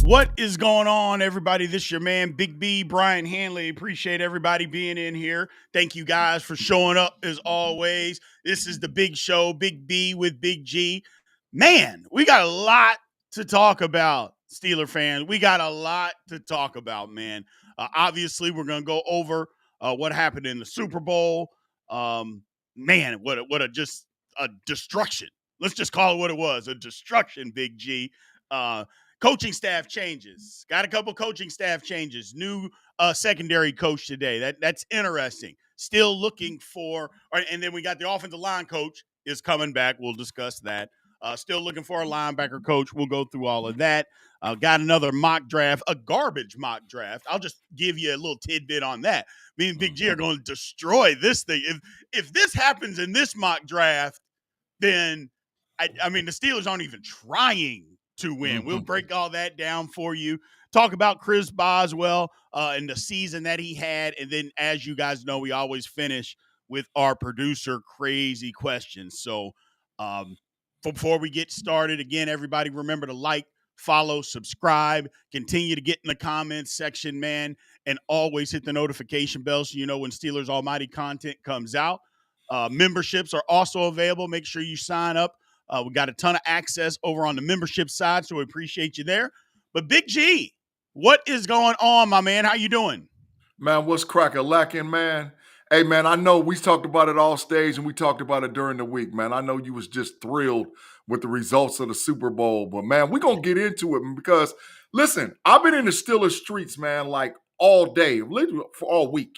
What is going on, everybody? This is your man, Big B, Brian Hanley. Appreciate everybody being in here. Thank you guys for showing up as always. This is the big show, Big B with Big G. Man, we got a lot to talk about, Steeler fans. We got a lot to talk about, man. Obviously, we're going to go over what happened in the Super Bowl. Man, what a just a destruction. Let's just call it what it was, a destruction, Big G. Coaching staff changes. Got a couple coaching staff changes. New secondary coach today. That's interesting. Still looking for, and then we got the offensive line coach is coming back. We'll discuss that. Still looking for a linebacker coach. We'll go through all of that. Got another mock draft, a garbage mock draft. I'll just give you a little tidbit on that. Me and Big G are going to destroy this thing. If this happens in this mock draft, then I mean the Steelers aren't even trying to win. We'll break all that down for you. Talk about Chris Boswell and the season that he had. And then, as you guys know, we always finish with our producer crazy questions. So before we get started, again, everybody remember to like, follow, subscribe, continue to get in the comments section, man, and always hit the notification bell so you know when Steelers Almighty content comes out. Memberships are also available. Make sure you sign up. We got a ton of access over on the membership side, so we appreciate you there. But Big G, what is going on, my man? How you doing? Man, what's crack-a-lacking, man? Hey, man, I know we talked about it all stage and we talked about it during the week, man. I know you was just thrilled with the results of the Super Bowl. But, man, we're going to get into it because, listen, I've been in the Steelers streets, man, like all day, literally for all week.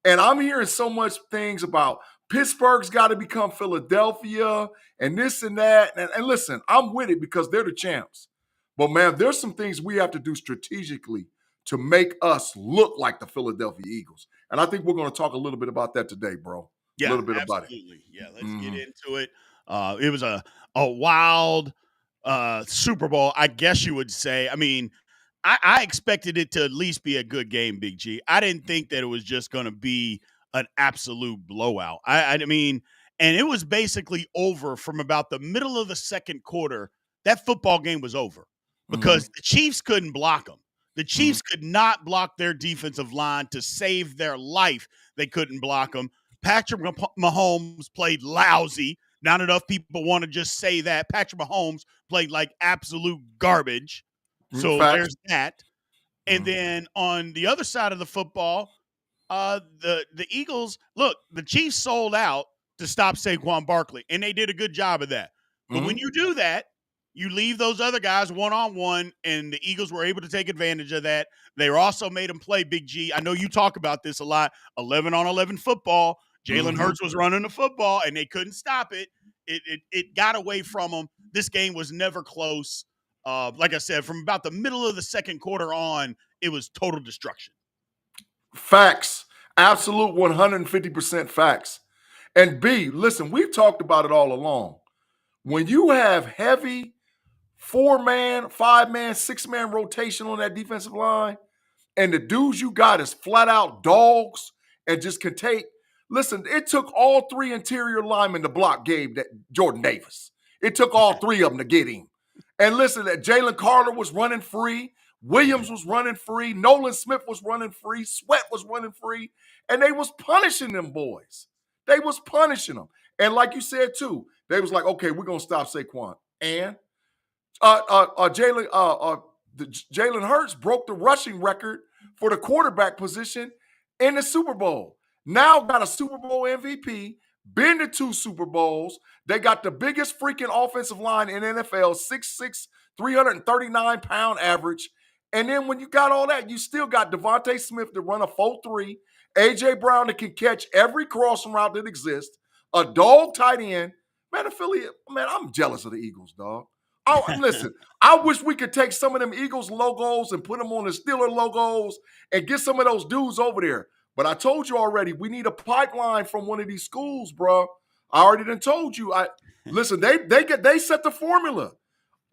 And I'm hearing so much things about Pittsburgh's got to become Philadelphia and this and that. And listen, I'm with it because they're the champs. But, man, there's some things we have to do strategically to make us look like the Philadelphia Eagles. And I think we're going to talk a little bit about that today, bro. Yeah, a little bit absolutely. About it. Yeah, let's get into it. It was a wild Super Bowl, I guess you would say. I mean, I expected it to at least be a good game, Big G. I didn't think that it was just going to be an absolute blowout. I mean, and it was basically over from about the middle of the second quarter. That football game was over because the Chiefs couldn't block them. The Chiefs could not block their defensive line to save their life. They couldn't block them. Patrick Mahomes played lousy. Not enough people want to just say that. Patrick Mahomes played like absolute garbage. So there's that. And then on the other side of the football, the Eagles, look, the Chiefs sold out to stop Saquon Barkley, and they did a good job of that. But when you do that, you leave those other guys one-on-one, and the Eagles were able to take advantage of that. They also made them play, Big G. I know you talk about this a lot, 11-on-11 football. Jalen Hurts was running the football, and they couldn't stop it. It got away from them. This game was never close. Like I said, from about the middle of the second quarter on, it was total destruction. Facts. Absolute 150% facts. And B, listen, we've talked about it all along. When you have heavy 4-man, 5-man, 6-man rotation on that defensive line, and the dudes you got is flat out dogs and just can take. Listen, it took all 3 interior linemen to block Jordan Davis. It took all 3 of them to get him. And listen, that Jalen Carter was running free. Williams was running free. Nolan Smith was running free. Sweat was running free. And they was punishing them boys. They was punishing them. And like you said, too, they was like, okay, we're going to stop Saquon. And Jalen Hurts broke the rushing record for the quarterback position in the Super Bowl. Now got a Super Bowl MVP, been to 2 Super Bowls. They got the biggest freaking offensive line in NFL, 6'6", 339-pound average. And then when you got all that, you still got Devontae Smith to run a 4.3, A.J. Brown that can catch every crossing route that exists, a dog tight end. Man, I'm jealous of the Eagles, dog. Oh, listen, I wish we could take some of them Eagles logos and put them on the Steeler logos and get some of those dudes over there. But I told you already, we need a pipeline from one of these schools, bro. I already done told you. Listen, they set the formula.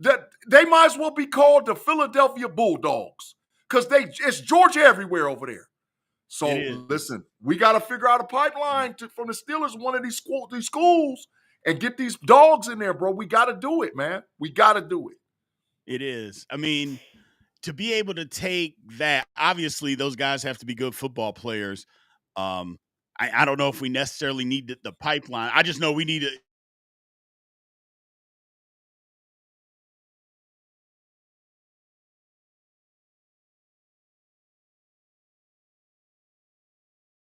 That they might as well be called the Philadelphia Bulldogs because it's Georgia everywhere over there. So listen, we got to figure out a pipeline from the Steelers, one of these schools, and get these dogs in there, bro. We got to do it, man. We got to do it. It is. I mean, to be able to take that, obviously those guys have to be good football players. I don't know if we necessarily need the pipeline. I just know we need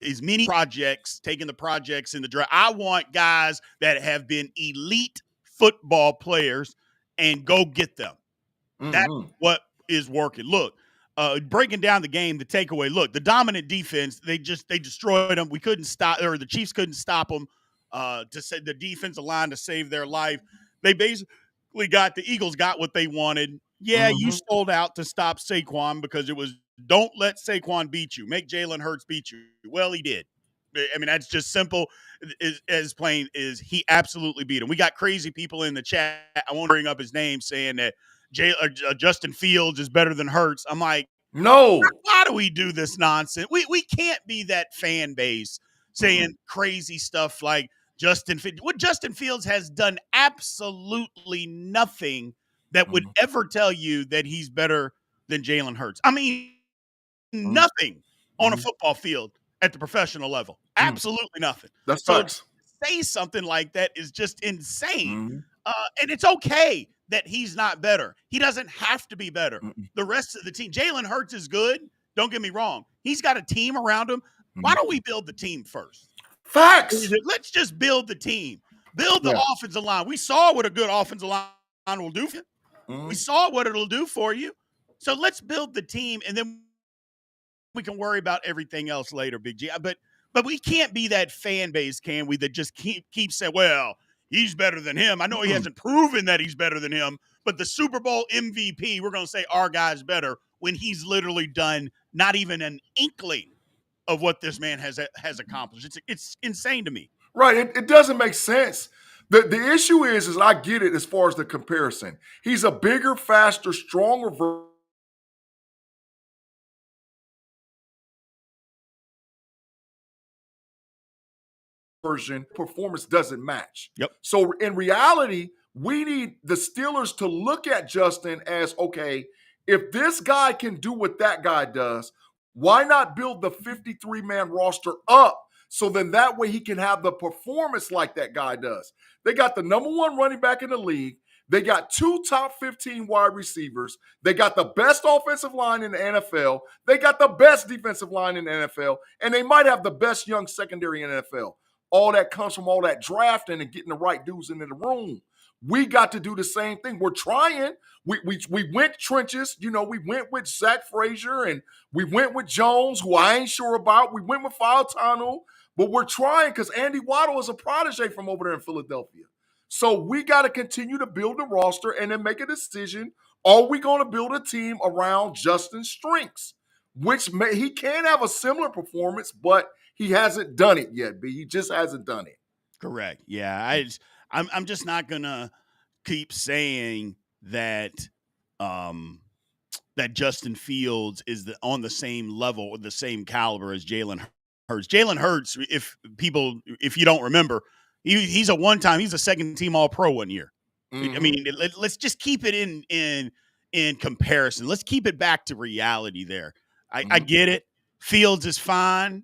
as many projects, taking the projects in the draft. I want guys that have been elite football players and go get them. That's what is working. Look, breaking down the game, the takeaway. Look, the dominant defense, they destroyed them. We couldn't stop, or the Chiefs couldn't stop them. To say the defensive line to save their life. They basically the Eagles got what they wanted. Yeah, you sold out to stop Saquon because it was don't let Saquon beat you. Make Jalen Hurts beat you. Well, he did. I mean, that's just simple as plain as he absolutely beat him. We got crazy people in the chat. I won't bring up his name saying that Justin Fields is better than Hurts. I'm like, no. Why do we do this nonsense? We can't be that fan base saying crazy stuff like what Justin Fields has done absolutely nothing that would ever tell you that he's better than Jalen Hurts. I mean, nothing on a football field at the professional level. Absolutely nothing. That's so facts. To say something like that is just insane. And it's okay that he's not better. He doesn't have to be better. The rest of the team, Jalen Hurts is good. Don't get me wrong. He's got a team around him. Why don't we build the team first? Facts. Let's just build the team. Build the offensive line. We saw what a good offensive line will do for you. We saw what it'll do for you. So let's build the team, and then we can worry about everything else later, Big G. But we can't be that fan base, can we, that just keep saying, well, he's better than him. I know he hasn't proven that he's better than him, but the Super Bowl MVP, we're going to say our guy's better when he's literally done not even an inkling of what this man has accomplished. It's insane to me. Right. It doesn't make sense. The issue is I get it as far as the comparison. He's a bigger, faster, stronger version. Performance doesn't match. Yep. So in reality, we need the Steelers to look at Justin as, okay, if this guy can do what that guy does, why not build the 53-man roster up so then that way he can have the performance like that guy does? They got the number one running back in the league. They got 2 top 15 wide receivers. They got the best offensive line in the NFL. They got the best defensive line in the NFL. And they might have the best young secondary in the NFL. All that comes from all that drafting and getting the right dudes into the room. We got to do the same thing. We're trying. We went trenches. You know, we went with Zach Frazier and we went with Jones, who I ain't sure about. We went with Fautanu, but we're trying because Andy Waddle is a protege from over there in Philadelphia. So we got to continue to build the roster and then make a decision. Are we going to build a team around Justin's strengths? He can have a similar performance, but he hasn't done it yet, B. He just hasn't done it. Correct. Yeah, I'm just not gonna keep saying that that Justin Fields is on the same level or the same caliber as Jalen Hurts. Jalen Hurts, if you don't remember, he's a second-team All-Pro one year. I mean, let's just keep it in comparison. Let's keep it back to reality there. I get it. Fields is fine.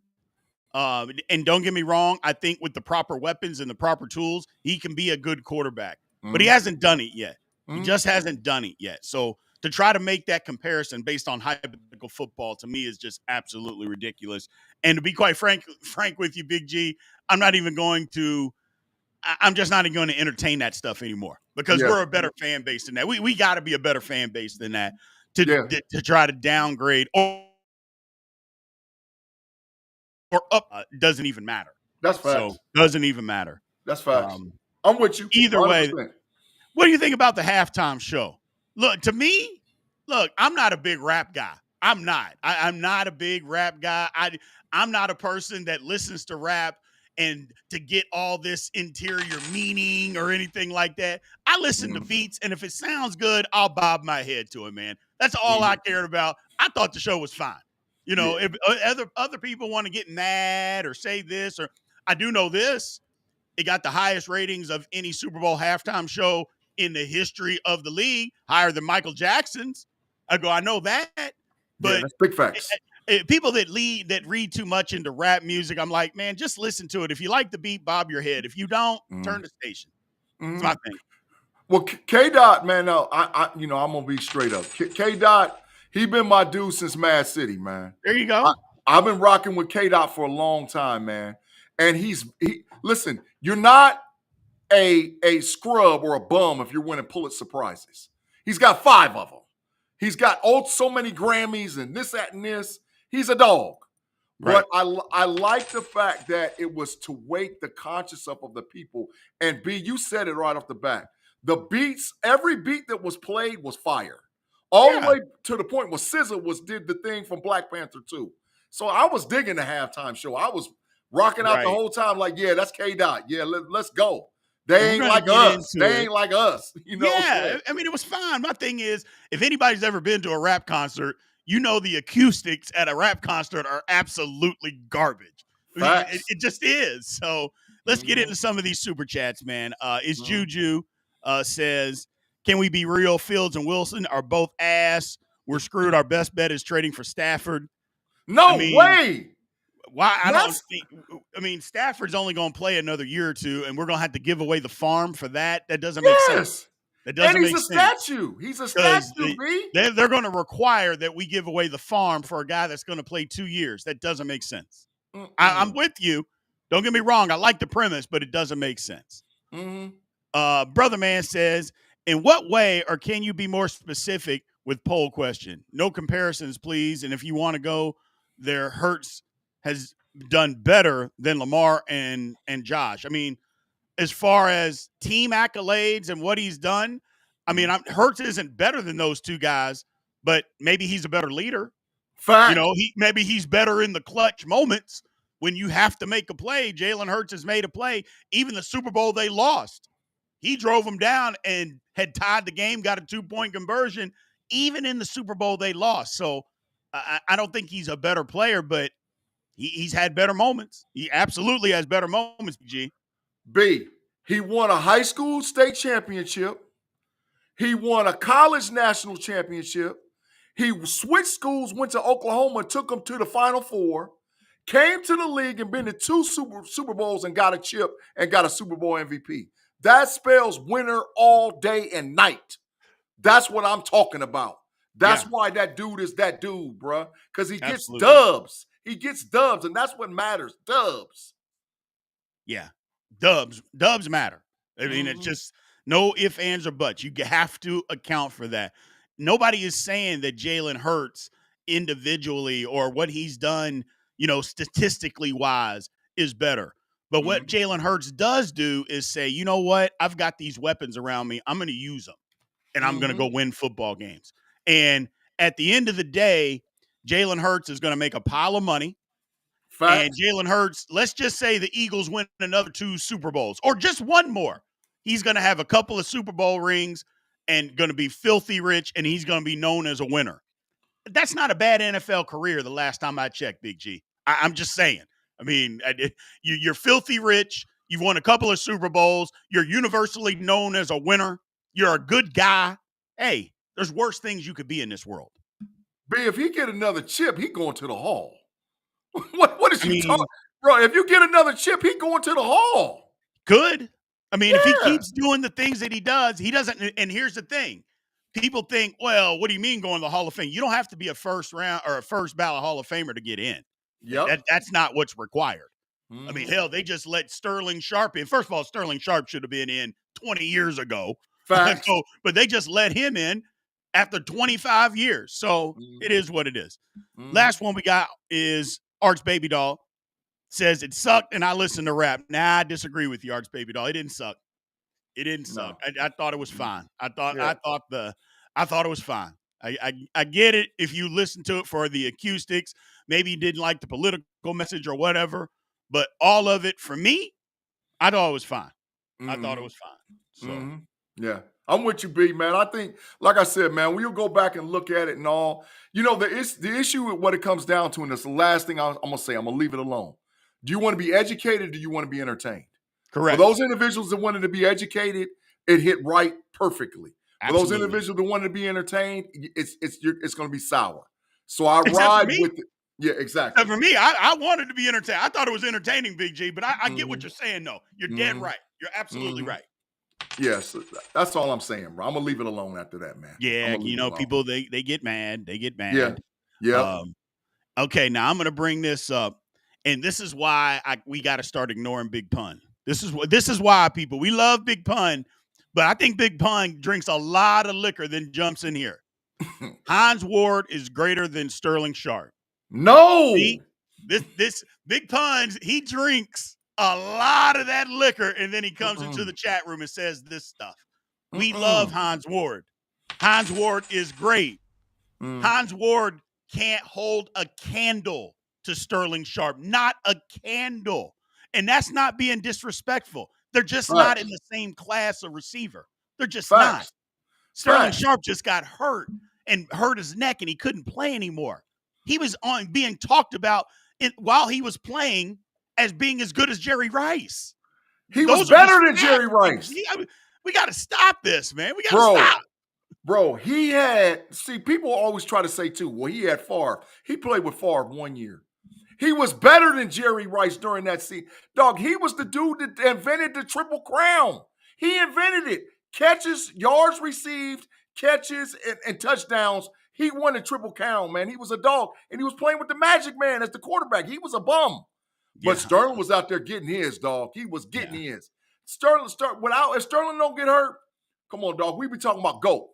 And don't get me wrong, I think with the proper weapons and the proper tools, he can be a good quarterback. But he hasn't done it yet. He just hasn't done it yet. So to try to make that comparison based on hypothetical football, to me, is just absolutely ridiculous. And to be quite frank with you, Big G, I'm just not even going to entertain that stuff anymore because we're a better fan base than that. We got to be a better fan base than that to try to downgrade or up. Doesn't even matter. That's facts. So doesn't even matter. That's facts. I'm with you. Either 100%. way, what do you think about the halftime show? Look, to me, I'm not a big rap guy. I'm not. I'm not a big rap guy. I'm not a person that listens to rap and to get all this interior meaning or anything like that. I listen to beats, and if it sounds good, I'll bob my head to it, man. That's all I cared about. I thought the show was fine. You know, if other people want to get mad or say this, or I do know this, it got the highest ratings of any Super Bowl halftime show in the history of the league, higher than Michael Jackson's. I go, I know that, Yeah, but that's big facts. people that read too much into rap music, I'm like, man, just listen to it. If you like the beat, bob your head. If you don't, turn the station. It's my thing. Well, K Dot, man, no, I'm gonna be straight up. K Dot, he been my dude since Mad City, man. There you go. I've been rocking with K Dot for a long time, man. And listen, you're not a scrub or a bum if you're winning Pulitzer prizes. He's got 5 of them. He's got so many Grammys and this, that, and this. He's a dog. Right. But I like the fact that it was to wake the conscience up of the people. And B, you said it right off the bat. The beats, every beat that was played was fire. All the way to the point where SZA did the thing from Black Panther 2. So I was digging the halftime show. I was rocking out the whole time like, yeah, that's K-Dot. Yeah, let's go. They ain't like us. They ain't like us. You know? Yeah, I mean, it was fine. My thing is, if anybody's ever been to a rap concert, you know the acoustics at a rap concert are absolutely garbage. It just is. So let's get into some of these super chats, man. It's Juju says, can we be real? Fields and Wilson are both ass. We're screwed. Our best bet is trading for Stafford. No way. Why? I mean, Stafford's only going to play another year or two, and we're going to have to give away the farm for that. That doesn't make sense. That doesn't make sense. And he's a statue. He's a statue, B. They're going to require that we give away the farm for a guy that's going to play 2 years. That doesn't make sense. I'm with you. Don't get me wrong. I like the premise, but it doesn't make sense. Brother Man says, in what way, or can you be more specific with poll question? No comparisons, please. And if you want to go there, Hurts has done better than Lamar and Josh. I mean, as far as team accolades and what he's done, I mean, Hurts isn't better than those two guys, but maybe he's a better leader. Fact. Maybe he's better in the clutch moments when you have to make a play. Jalen Hurts has made a play. Even the Super Bowl they lost, he drove them down and had tied the game, got a 2-point conversion. Even in the Super Bowl they lost. So I don't think he's a better player, but he's had better moments. He absolutely has better moments, G. B, he won a high school state championship. He won a college national championship. He switched schools, went to Oklahoma, took them to the Final Four, came to the league and been to 2 Super Bowls and got a chip and got a Super Bowl MVP. That spells winner all day and night. That's what I'm talking about. That's why that dude is that dude, bruh, because he gets dubs. He gets dubs, and that's what matters, dubs. Yeah, dubs matter. I mean, it's just no ifs, ands, or buts. You have to account for that. Nobody is saying that Jalen Hurts individually or what he's done, statistically wise is better. But what Jalen Hurts does do is say, you know what? I've got these weapons around me. I'm going to use them, and I'm going to go win football games. And at the end of the day, Jalen Hurts is going to make a pile of money. Facts. And Jalen Hurts, let's just say the Eagles win another 2 Super Bowls or just one more. He's going to have a couple of Super Bowl rings and going to be filthy rich, and he's going to be known as a winner. That's not a bad NFL career the last time I checked, Big G. I'm just saying. I mean, you're filthy rich. You've won a couple of Super Bowls. You're universally known as a winner. You're a good guy. Hey, there's worse things you could be in this world. B, if he get another chip, he going to the Hall. What is he talking? Bro, if you get another chip, he going to the Hall. Good. I mean, if he keeps doing the things that he does, he doesn't. And here's the thing. People think, well, what do you mean going to the Hall of Fame? You don't have to be a first round or a first ballot Hall of Famer to get in. Yep. That's not what's required. I mean, hell, they just let Sterling Sharp in. First of all, Sterling Sharp should have been in 20 years ago. Facts. But they just let him in after 25 years. So it is what it is. Last one we got is Arch Baby Doll. Says it sucked and I listened to rap. Nah, I disagree with you, Arch Baby Doll. It didn't suck. It didn't suck. I thought it was fine. I thought it was fine. I get it if you listen to it for the acoustics. Maybe you didn't like the political message or whatever, but all of it for me, I thought it was fine. I thought it was fine. So yeah, I'm with you, B, man. I think, like I said, man, when you go back and look at it and all, the issue with what it comes down to, and it's the last thing I'm gonna say. I'm gonna leave it alone. Do you want to be educated? Or do you want to be entertained? Correct. For those individuals that wanted to be educated, it hit right perfectly. For those Absolutely. individuals that want to be entertained, it's going to be sour. So I Except for ride me. with it. Yeah, exactly. For me, I wanted to be entertained. I thought it was entertaining, Big G, but I get what you're saying, though. You're dead right. You're absolutely right. Yes, that's all I'm saying, bro. I'm going to leave it alone after that, man. Yeah, people, they get mad. They get mad. Yeah. Okay, now I'm going to bring this up, and this is why we got to start ignoring Big Pun. This is why, people, we love Big Pun, but I think Big Pun drinks a lot of liquor then jumps in here. Hines Ward is greater than Sterling Sharp. No. See, this Big Pun, he drinks a lot of that liquor, and then he comes into the chat room and says this stuff. We love Hines Ward. Hines Ward is great. Hines Ward can't hold a candle to Sterling Sharp. Not a candle. And that's not being disrespectful. They're just not in the same class of receiver. They're just not. Sterling Sharp just got hurt and hurt his neck, and he couldn't play anymore. He was being talked about while he was playing as being as good as Jerry Rice. He was better than Jerry Rice. We got to stop this, man. We got to stop. Bro, people always try to say, too, well, he had Favre. He played with Favre 1 year. He was better than Jerry Rice during that season. Dog, he was the dude that invented the Triple Crown. He invented it. Catches, yards received, catches, and touchdowns. He won the Triple Crown, man. He was a dog, and he was playing with the Magic Man as the quarterback. He was a bum. But Sterling was out there getting his, dog. He was getting his. If Sterling don't get hurt, come on, dog. We be talking about GOAT.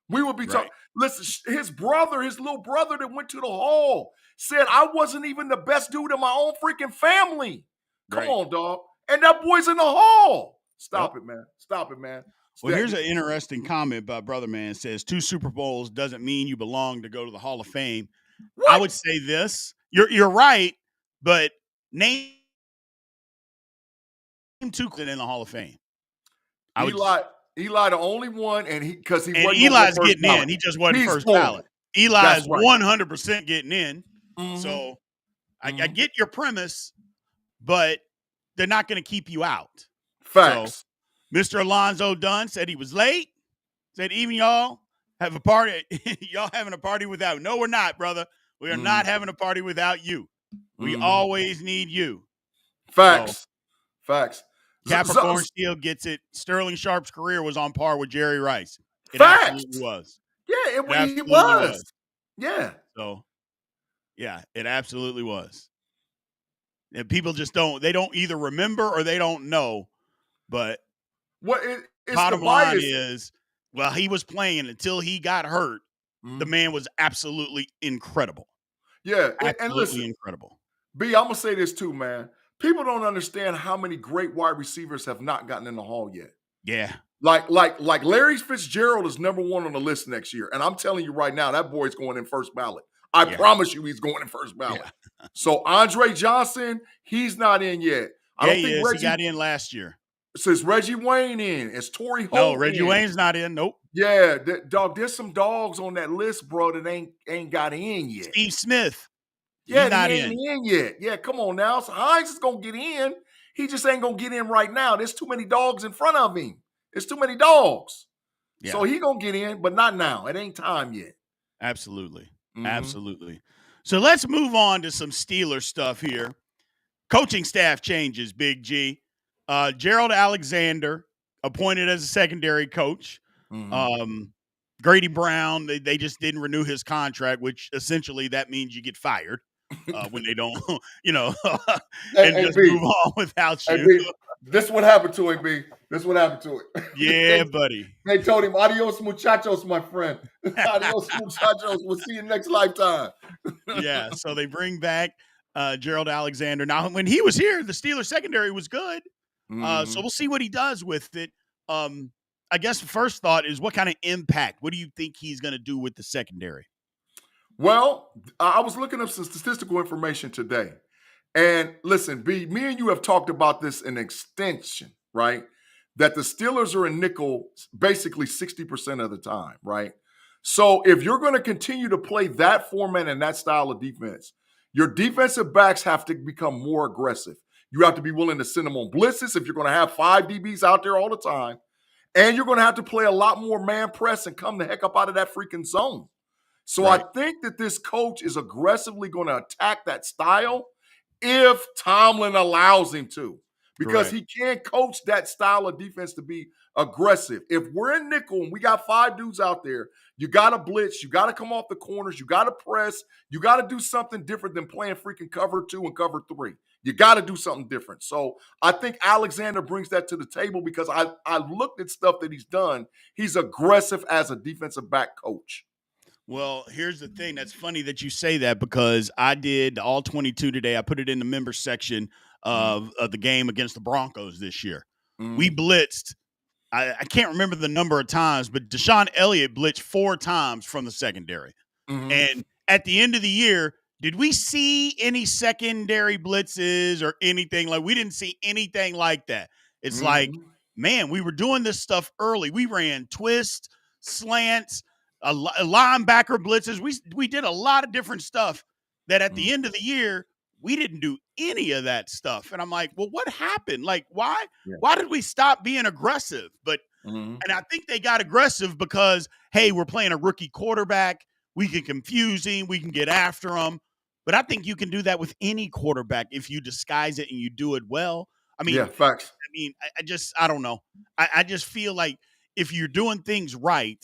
We would be talking. Listen, his little brother that went to the Hall said I wasn't even the best dude in my own freaking family. Come on, dog. And that boy's in the Hall. Stop it, man. Stop it, man. Well, here's an interesting comment by Brother Man. Says 2 Super Bowls doesn't mean you belong to go to the Hall of Fame. What? I would say this. You're right, but name 2 in the Hall of Fame. Eli the only one, and Eli's getting in. He just wasn't first ballot. Eli's 100% getting in. So I get your premise, but they're not going to keep you out. Facts. So, Mr. Alonzo Dunn said he was late. Said even y'all have a party. Y'all having a party without. No, we're not, brother. We are not having a party without you. We always need you. Facts. Facts. Capricorn Steel gets it. Sterling Sharp's career was on par with Jerry Rice. It Facts. absolutely was. Yeah, it was. Yeah. So, yeah, it absolutely was. And people just don't either remember or they don't know. But bottom line is, well, he was playing until he got hurt. The man was absolutely incredible. Yeah, absolutely and listen, incredible. B, I'm gonna say this too, man. People don't understand how many great wide receivers have not gotten in the Hall yet. Yeah. Like Larry Fitzgerald is number 1 on the list next year. And I'm telling you right now, that boy's going in first ballot. I promise you he's going in first ballot. Yeah. So Andre Johnson, he's not in yet. I don't think he got in last year. So is Reggie Wayne in? Is Torrey Holt No, Reggie Wayne's not in. Nope. Yeah, dog, there's some dogs on that list, bro, that ain't got in yet. Steve Smith. Yeah, he ain't in yet. Yeah, come on now. So Hines is going to get in. He just ain't going to get in right now. There's too many dogs in front of him. There's too many dogs. Yeah. So he going to get in, but not now. It ain't time yet. Absolutely. Absolutely. So let's move on to some Steelers stuff here. Coaching staff changes, Big G. Gerald Alexander appointed as a secondary coach. Grady Brown, they just didn't renew his contract, which essentially that means you get fired when they don't, just move on without you. B, this what happened to him, B. This what happened to it. Yeah, buddy. They told him, adios, muchachos, my friend. Adios, muchachos. We'll see you next lifetime. Yeah, so they bring back Gerald Alexander. Now, when he was here, the Steelers secondary was good. So we'll see what he does with it. I guess the first thought is what kind of impact? What do you think he's going to do with the secondary? Well, I was looking up some statistical information today. And listen, B, me and you have talked about this in extension, right? That the Steelers are in nickel basically 60% of the time, right? So if you're going to continue to play that format and that style of defense, your defensive backs have to become more aggressive. You have to be willing to send them on blitzes if you're going to have 5 DBs out there all the time. And you're going to have to play a lot more man press and come the heck up out of that freaking zone. So Right. I think that this coach is aggressively going to attack that style if Tomlin allows him to, because Correct. he can't coach that style of defense to be aggressive. If we're in nickel and we got 5 dudes out there, you got to blitz, you got to come off the corners, you got to press, you got to do something different than playing freaking cover 2 and cover 3. You got to do something different. So I think Alexander brings that to the table because I looked at stuff that he's done. He's aggressive as a defensive back coach. Well, here's the thing. That's funny that you say that because I did all 22 today. I put it in the members section of the game against the Broncos this year. We blitzed. I can't remember the number of times, but Deshaun Elliott blitzed 4 times from the secondary. And at the end of the year, did we see any secondary blitzes or anything? Like, we didn't see anything like that. It's like, man, we were doing this stuff early. We ran twist, slants, a linebacker blitzes. We did a lot of different stuff that at the end of the year, we didn't do any of that stuff. And I'm like, well, what happened? Like, why did we stop being aggressive? But and I think they got aggressive because, hey, we're playing a rookie quarterback. We can confuse him. We can get after him. But I think you can do that with any quarterback if you disguise it and you do it well. I mean, yeah, facts. I don't know. I just feel like if you're doing things right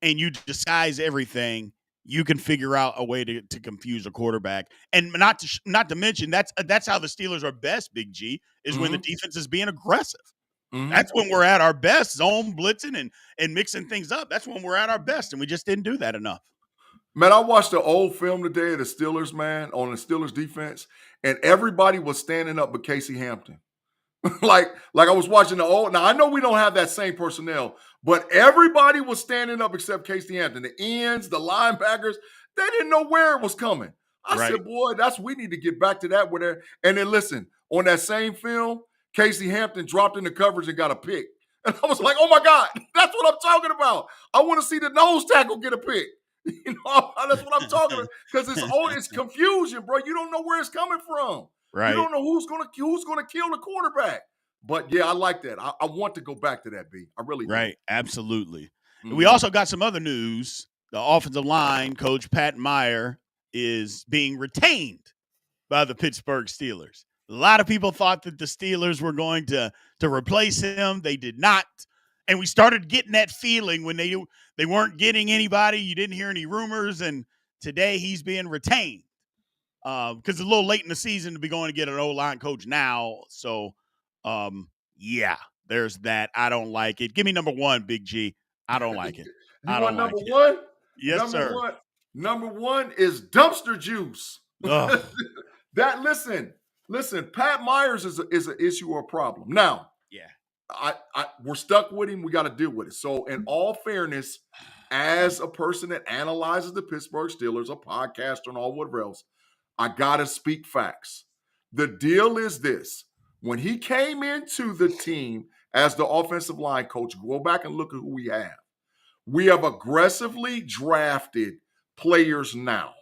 and you disguise everything, you can figure out a way to confuse a quarterback. And not to mention, that's how the Steelers are best, Big G, is when the defense is being aggressive. That's when we're at our best, zone blitzing and mixing things up. That's when we're at our best, and we just didn't do that enough. Man, I watched the old film today of the Steelers, man, on the Steelers defense, and everybody was standing up but Casey Hampton. like I was watching the old. Now I know we don't have that same personnel, but everybody was standing up except Casey Hampton. The ends, the linebackers, they didn't know where it was coming. I said, boy, we need to get back to that. And then listen, on that same film, Casey Hampton dropped in the coverage and got a pick. And I was like, oh my God, that's what I'm talking about. I want to see the nose tackle get a pick. You know, that's what I'm talking about. Because it's confusion, bro. You don't know where it's coming from. Right. You don't know who's gonna kill the quarterback. But yeah, I like that. I want to go back to that, B. I really do. Right. Absolutely. We also got some other news. The offensive line coach, Pat Meyer, is being retained by the Pittsburgh Steelers. A lot of people thought that the Steelers were going to replace him. They did not. And we started getting that feeling when they weren't getting anybody. You didn't hear any rumors. And today he's being retained. Because it's a little late in the season to be going to get an O-line coach now. So, yeah, there's that. I don't like it. Give me number 1, Big G. I don't like it. You want number 1? Yes, sir. Number 1 is dumpster juice. Listen, Pat Myers is an issue or a problem. Now, yeah, we're stuck with him. We got to deal with it. So, in all fairness, as a person that analyzes the Pittsburgh Steelers, a podcaster and all whatever else, I got to speak facts. The deal is this. When he came into the team as the offensive line coach, go back and look at who we have. We have aggressively drafted players now,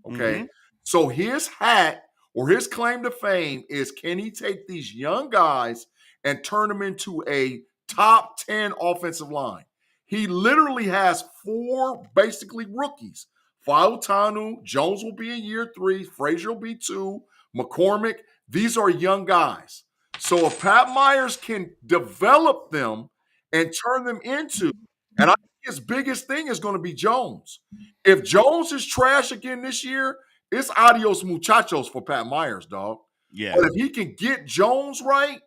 okay? So his hat or his claim to fame is, can he take these young guys and turn them into a top 10 offensive line? He literally has 4 basically rookies. Fautanu, Jones will be in year 3, Frazier will be 2, McCormick. These are young guys. So if Pat Myers can develop them and turn them into, and I think his biggest thing is going to be Jones. If Jones is trash again this year, it's adios muchachos for Pat Myers, dog. Yeah. But if he can get Jones right,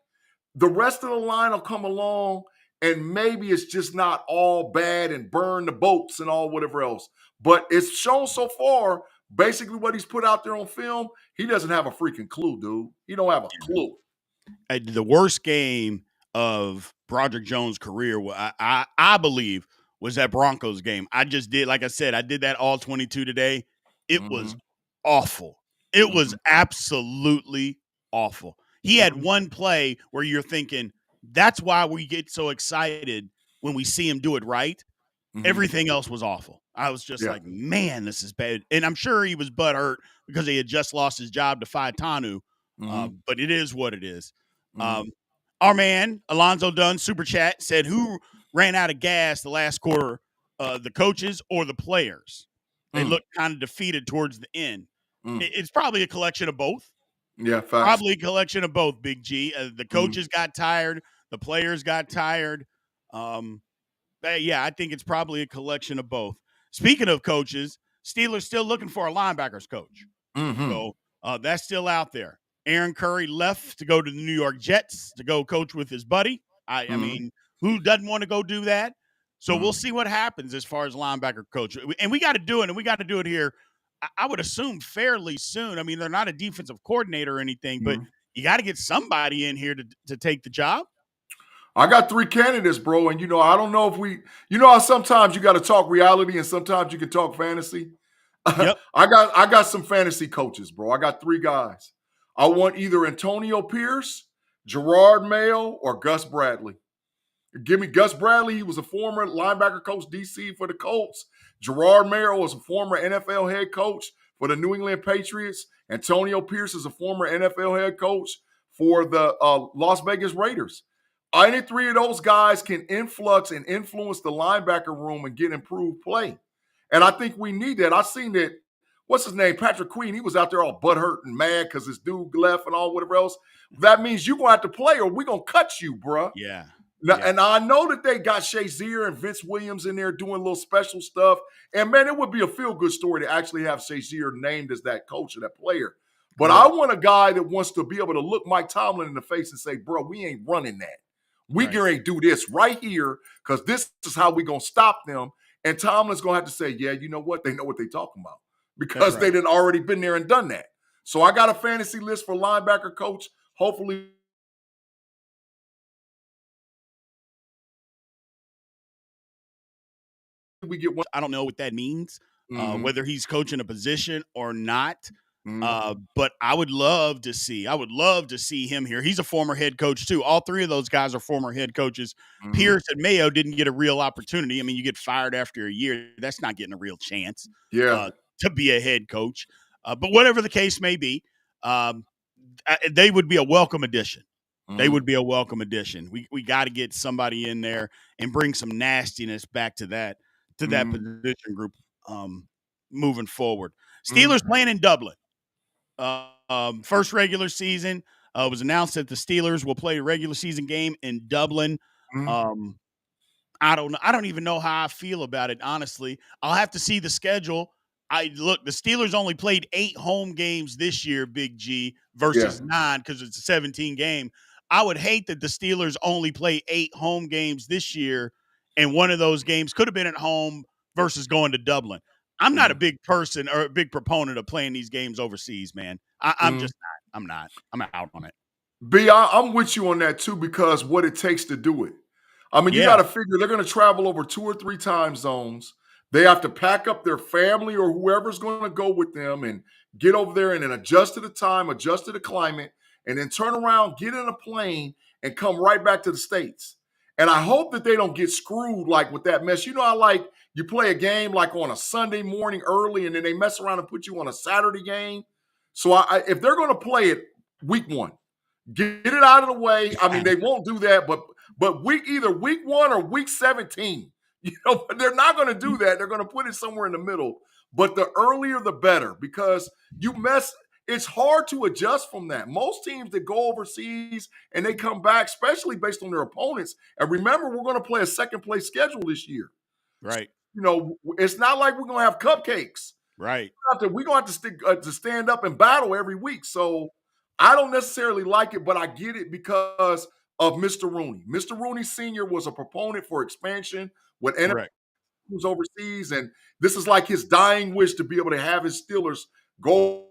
the rest of the line will come along, and maybe it's just not all bad and burn the boats and all whatever else. But it's shown so far, basically what he's put out there on film, he doesn't have a freaking clue, dude. He don't have a clue. The worst game of Broderick Jones' career, I believe, was that Broncos game. I just did, like I said, I did that all 22 today. It was awful. It was absolutely awful. He had one play where you're thinking, that's why we get so excited when we see him do it right. Everything else was awful. I was just like, man, this is bad. And I'm sure he was butthurt because he had just lost his job to Fautanu. But it is what it is. All Our man, Alonzo Dunn, Super Chat, said, who ran out of gas the last quarter, the coaches or the players? They looked kind of defeated towards the end. It's probably a collection of both. Yeah, facts. Probably a collection of both, Big G. The coaches got tired. The players got tired. Yeah, I think it's probably a collection of both. Speaking of coaches, Steelers still looking for a linebackers coach. So that's still out there. Aaron Curry left to go to the New York Jets to go coach with his buddy. I mean, who doesn't want to go do that? So we'll see what happens as far as linebacker coach. And we got to do it, and we got to do it here, I would assume, fairly soon. I mean, they're not a defensive coordinator or anything, but you got to get somebody in here to take the job. I got 3 candidates, bro, and I don't know if how sometimes you got to talk reality and sometimes you can talk fantasy. Yep. I got some fantasy coaches, bro. I got 3 guys. I want either Antonio Pierce, Gerard Mayo, or Gus Bradley. Give me Gus Bradley. He was a former linebacker coach, DC, for the Colts. Gerard Mayo was a former NFL head coach for the New England Patriots. Antonio Pierce is a former NFL head coach for the Las Vegas Raiders. Any 3 of those guys can influx and influence the linebacker room and get improved play. And I think we need that. I've seen that. What's his name? Patrick Queen. He was out there all butthurt and mad because his dude left and all whatever else. That means you're going to have to play or we're going to cut you, bruh. Yeah. Now, and I know that they got Shazier and Vince Williams in there doing little special stuff. And, man, it would be a feel-good story to actually have Shazier named as that coach or that player. But I want a guy that wants to be able to look Mike Tomlin in the face and say, bro, we ain't running that. We can do this right here because this is how we're going to stop them. And Tomlin's going to have to say, yeah, you know what? They know what they're talking about because they done already been there and done that. So I got a fantasy list for linebacker coach. Hopefully we get one. I don't know what that means, whether he's coaching a position or not. But I would love to see him here. He's a former head coach too. All 3 of those guys are former head coaches. Pierce and Mayo didn't get a real opportunity. I mean, you get fired after a year. That's not getting a real chance to be a head coach. But whatever the case may be, they would be a welcome addition. They would be a welcome addition. We got to get somebody in there and bring some nastiness back to that position group moving forward. Steelers playing in Dublin. First regular season was announced that the Steelers will play a regular season game in Dublin. I don't even know how I feel about it, honestly. I'll have to see the schedule. The Steelers only played 8 home games this year, Big G, versus 9 because it's a 17 game. I would hate that the Steelers only play 8 home games this year, and one of those games could have been at home versus going to Dublin. I'm not a big person or a big proponent of playing these games overseas, man. I'm just not. I'm not. I'm out on it. B, I'm with you on that too because what it takes to do it. I mean, you got to figure they're going to travel over 2 or 3 time zones. They have to pack up their family or whoever's going to go with them and get over there and then adjust to the time, adjust to the climate, and then turn around, get in a plane, and come right back to the States. And I hope that they don't get screwed like with that mess. You play a game like on a Sunday morning early, and then they mess around and put you on a Saturday game. So if they're going to play it week 1, get it out of the way. I mean, they won't do that, but either week 1 or week 17. They're not going to do that. They're going to put it somewhere in the middle. But the earlier, the better, because it's hard to adjust from that. Most teams that go overseas and they come back, especially based on their opponents. And remember, we're going to play a second-place schedule this year. Right. It's not like we're going to have cupcakes. Right. We're going to have to stand up and battle every week. So I don't necessarily like it, but I get it because of Mr. Rooney. Mr. Rooney Sr. was a proponent for expansion when NFL was overseas, and this is like his dying wish to be able to have his Steelers go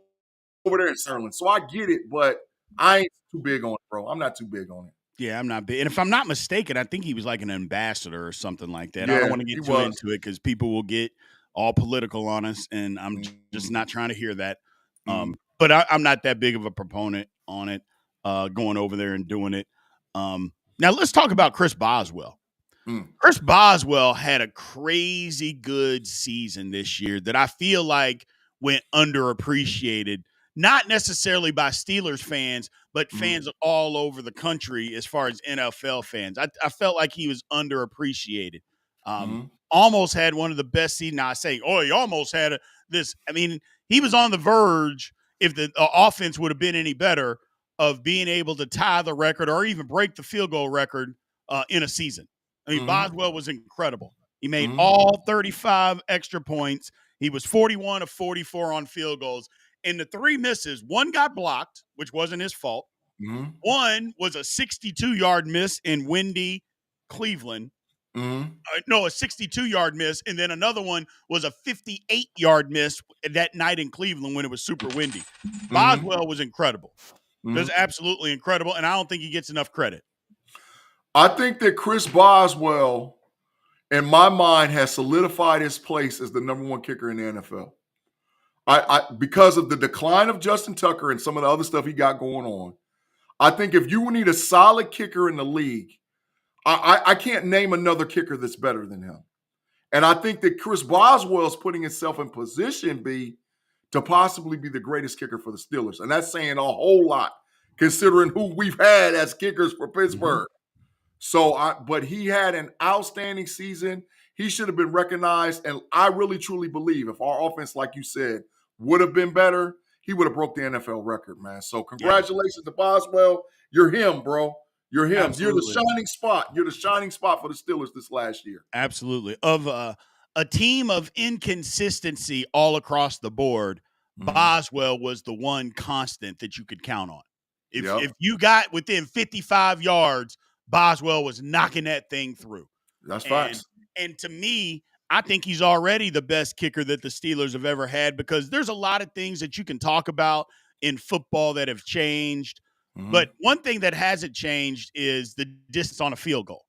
over there in Sterling. So I get it, but I ain't too big on it, bro. I'm not too big on it. Yeah, I'm not big. And if I'm not mistaken, I think he was like an ambassador or something like that. I don't want to get too into it because people will get all political on us, and I'm just not trying to hear that. But I'm not that big of a proponent on it, going over there and doing it. Now let's talk about Chris Boswell. Chris Boswell had a crazy good season this year that I feel like went underappreciated, not necessarily by Steelers fans, but fans all over the country as far as NFL fans. I felt like he was underappreciated. Almost had one of the best seasons. Now I say, he almost had this. I mean, he was on the verge, if the offense would have been any better, of being able to tie the record or even break the field goal record in a season. I mean, Boswell was incredible. He made all 35 extra points. He was 41 of 44 on field goals. And the 3 misses, one got blocked, which wasn't his fault. One was a 62-yard miss in windy Cleveland. No, a 62-yard miss. And then another one was a 58-yard miss that night in Cleveland when it was super windy. Boswell was incredible. It was absolutely incredible, and I don't think he gets enough credit. I think that Chris Boswell, in my mind, has solidified his place as the number 1 kicker in the NFL. Because of the decline of Justin Tucker and some of the other stuff he got going on, I think if you need a solid kicker in the league, I can't name another kicker that's better than him. And I think that Chris Boswell is putting himself in position, to possibly be the greatest kicker for the Steelers. And that's saying a whole lot, considering who we've had as kickers for Pittsburgh. But he had an outstanding season. He should have been recognized. And I really, truly believe if our offense, like you said, would have been better, he would have broke the NFL record, man. So congratulations to Boswell. You're him, bro. You're him. Absolutely. You're the shining spot. You're the shining spot for the Steelers this last year. Absolutely. Of a team of inconsistency all across the board, Boswell was the one constant that you could count on. If you got within 55 yards, Boswell was knocking that thing through. That's facts. And to me, I think he's already the best kicker that the Steelers have ever had, because there's a lot of things that you can talk about in football that have changed. But one thing that hasn't changed is the distance on a field goal.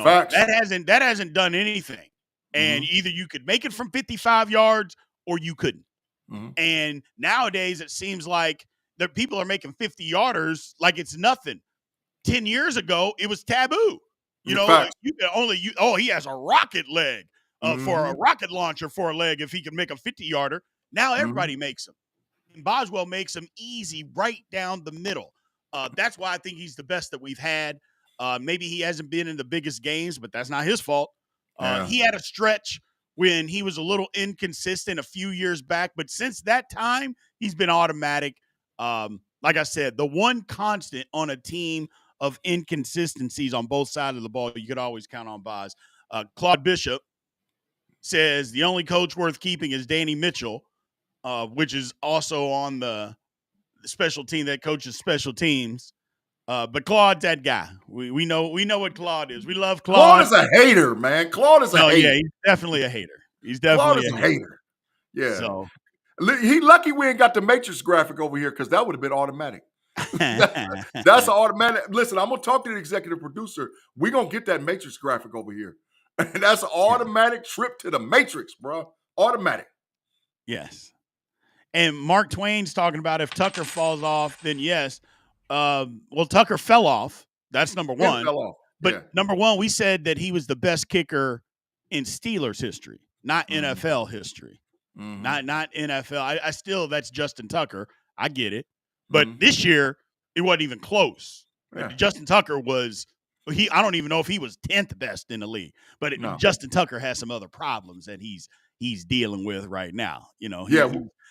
Facts. that hasn't done anything. And either you could make it from 55 yards or you couldn't. And nowadays it seems like that people are making 50-yarders like it's nothing. 10 years ago, it was taboo. You can he has a rocket leg for a rocket launcher for a leg if he can make a 50-yarder. Now everybody makes them. And Boswell makes them easy right down the middle. That's why I think he's the best that we've had. Maybe he hasn't been in the biggest games, but that's not his fault. He had a stretch when he was a little inconsistent a few years back, but since that time, he's been automatic. Like I said, the one constant on a team of inconsistencies on both sides of the ball, you could always count on Boz. Claude Bishop says the only coach worth keeping is Danny Mitchell, which is also on the special team that coaches special teams. But Claude's that guy. We know what Claude is. We love Claude. Claude is a hater, man. Claude is a hater. Yeah, he's definitely a hater. He's definitely Claude is a hater. Yeah. So he lucky we ain't got the Matrix graphic over here, because that would have been automatic. That's an automatic. Listen, I'm gonna talk to the executive producer. We're gonna get that Matrix graphic over here. That's an automatic trip to the Matrix, bro. Automatic. Yes. And Mark Twain's talking about if Tucker falls off, then yes. Well, Tucker fell off. That's number one. Fell off. But number one, we said that he was the best kicker in Steelers history, not NFL history. Not NFL. I still, that's Justin Tucker. I get it. But this year, it wasn't even close. Yeah. Justin Tucker was I don't even know if he was 10th best in the league. But Justin Tucker has some other problems that he's dealing with right now.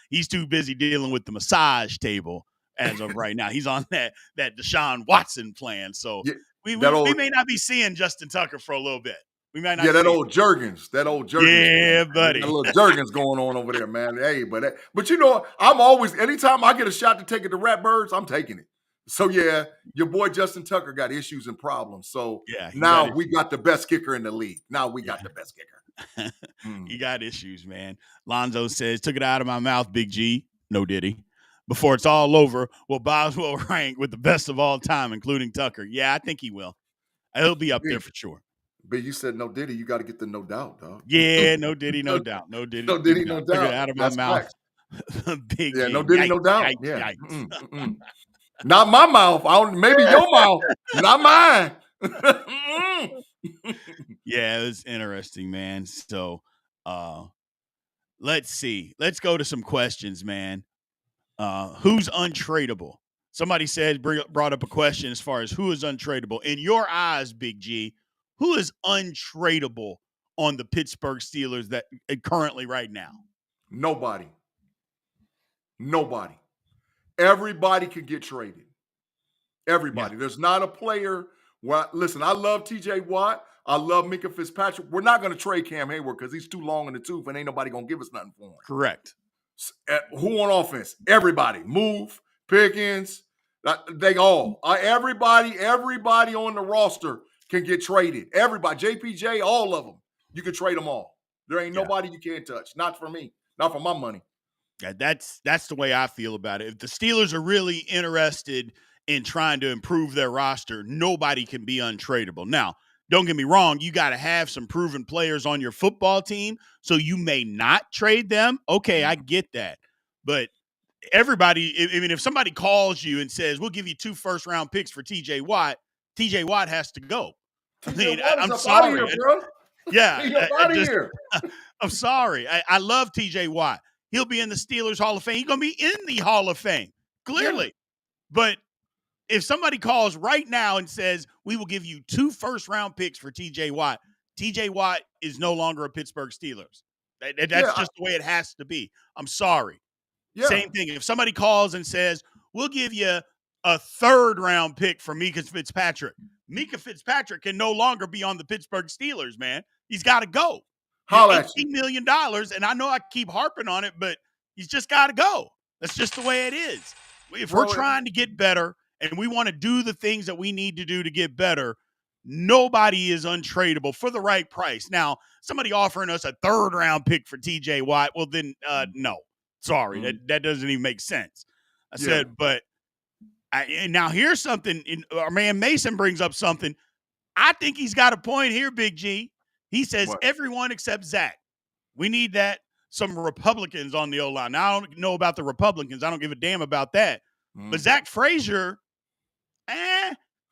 He's too busy dealing with the massage table as of right now. He's on that Deshaun Watson plan. So we may not be seeing Justin Tucker for a little bit. We might not. Yeah, that old Juergens. Yeah, buddy. That little Juergens going on over there, man. Hey, but I'm always, anytime I get a shot to take it to Ratbirds, I'm taking it. So yeah, your boy Justin Tucker got issues and problems. So now we got the best kicker in the league. Now we got the best kicker. He got issues, man. Lonzo says, took it out of my mouth, Big G. No diddy. Before it's all over, will Boswell rank with the best of all time, including Tucker? Yeah, I think he will. He'll be up there for sure. But you said no diddy, you got to get the no doubt, dog. Yeah, no diddy, no doubt. No diddy, no diddy, no doubt. Took it out of my mouth. Big G. No diddy, no doubt. Not my mouth. Maybe your mouth, not mine. Yeah, it was interesting, man. So let's see. Let's go to some questions, man. Who's untradeable? Somebody brought up a question as far as who is untradeable. In your eyes, Big G, who is untradeable on the Pittsburgh Steelers that currently right now? Nobody. Everybody could get traded. Everybody. Yeah. There's not a player where, listen, I love TJ Watt. I love Minkah Fitzpatrick. We're not going to trade Cam Hayward because he's too long in the tooth and ain't nobody going to give us nothing for him. Correct. Who on offense? Everybody. Move, Pickens, they all. Everybody on the roster can get traded. Everybody. JPJ, all of them. You can trade them all. There ain't nobody you can't touch. Not for me. Not for my money. Yeah, that's the way I feel about it. If the Steelers are really interested in trying to improve their roster, nobody can be untradeable. Now, don't get me wrong, you got to have some proven players on your football team, so you may not trade them. Okay, I get that. But everybody, if somebody calls you and says, we'll give you 2 first-round picks for TJ Watt has to go. I'm sorry. Here, bro. Yeah. Out of here. I'm sorry. I love TJ Watt. He'll be in the Steelers Hall of Fame. He's going to be in the Hall of Fame, clearly. Yeah. But if somebody calls right now and says, we will give you 2 first-round picks for TJ Watt is no longer a Pittsburgh Steelers. That's just the way it has to be. I'm sorry. Yeah. Same thing. If somebody calls and says, we'll give you a 3rd-round pick for Minkah Fitzpatrick can no longer be on the Pittsburgh Steelers, man. He's got to go. $18 million, and I know I keep harping on it, but he's just got to go. That's just the way it is. If we're trying to get better and we want to do the things that we need to do to get better, nobody is untradeable for the right price. Now, somebody offering us a 3rd-round pick for TJ Watt, well, then no. Sorry, that doesn't even make sense. I said, but now here's something. Our man Mason brings up something. I think he's got a point here, Big G. He says everyone except Zach. We need that. Some Republicans on the O-line. Now, I don't know about the Republicans. I don't give a damn about that. But Zach Frazier,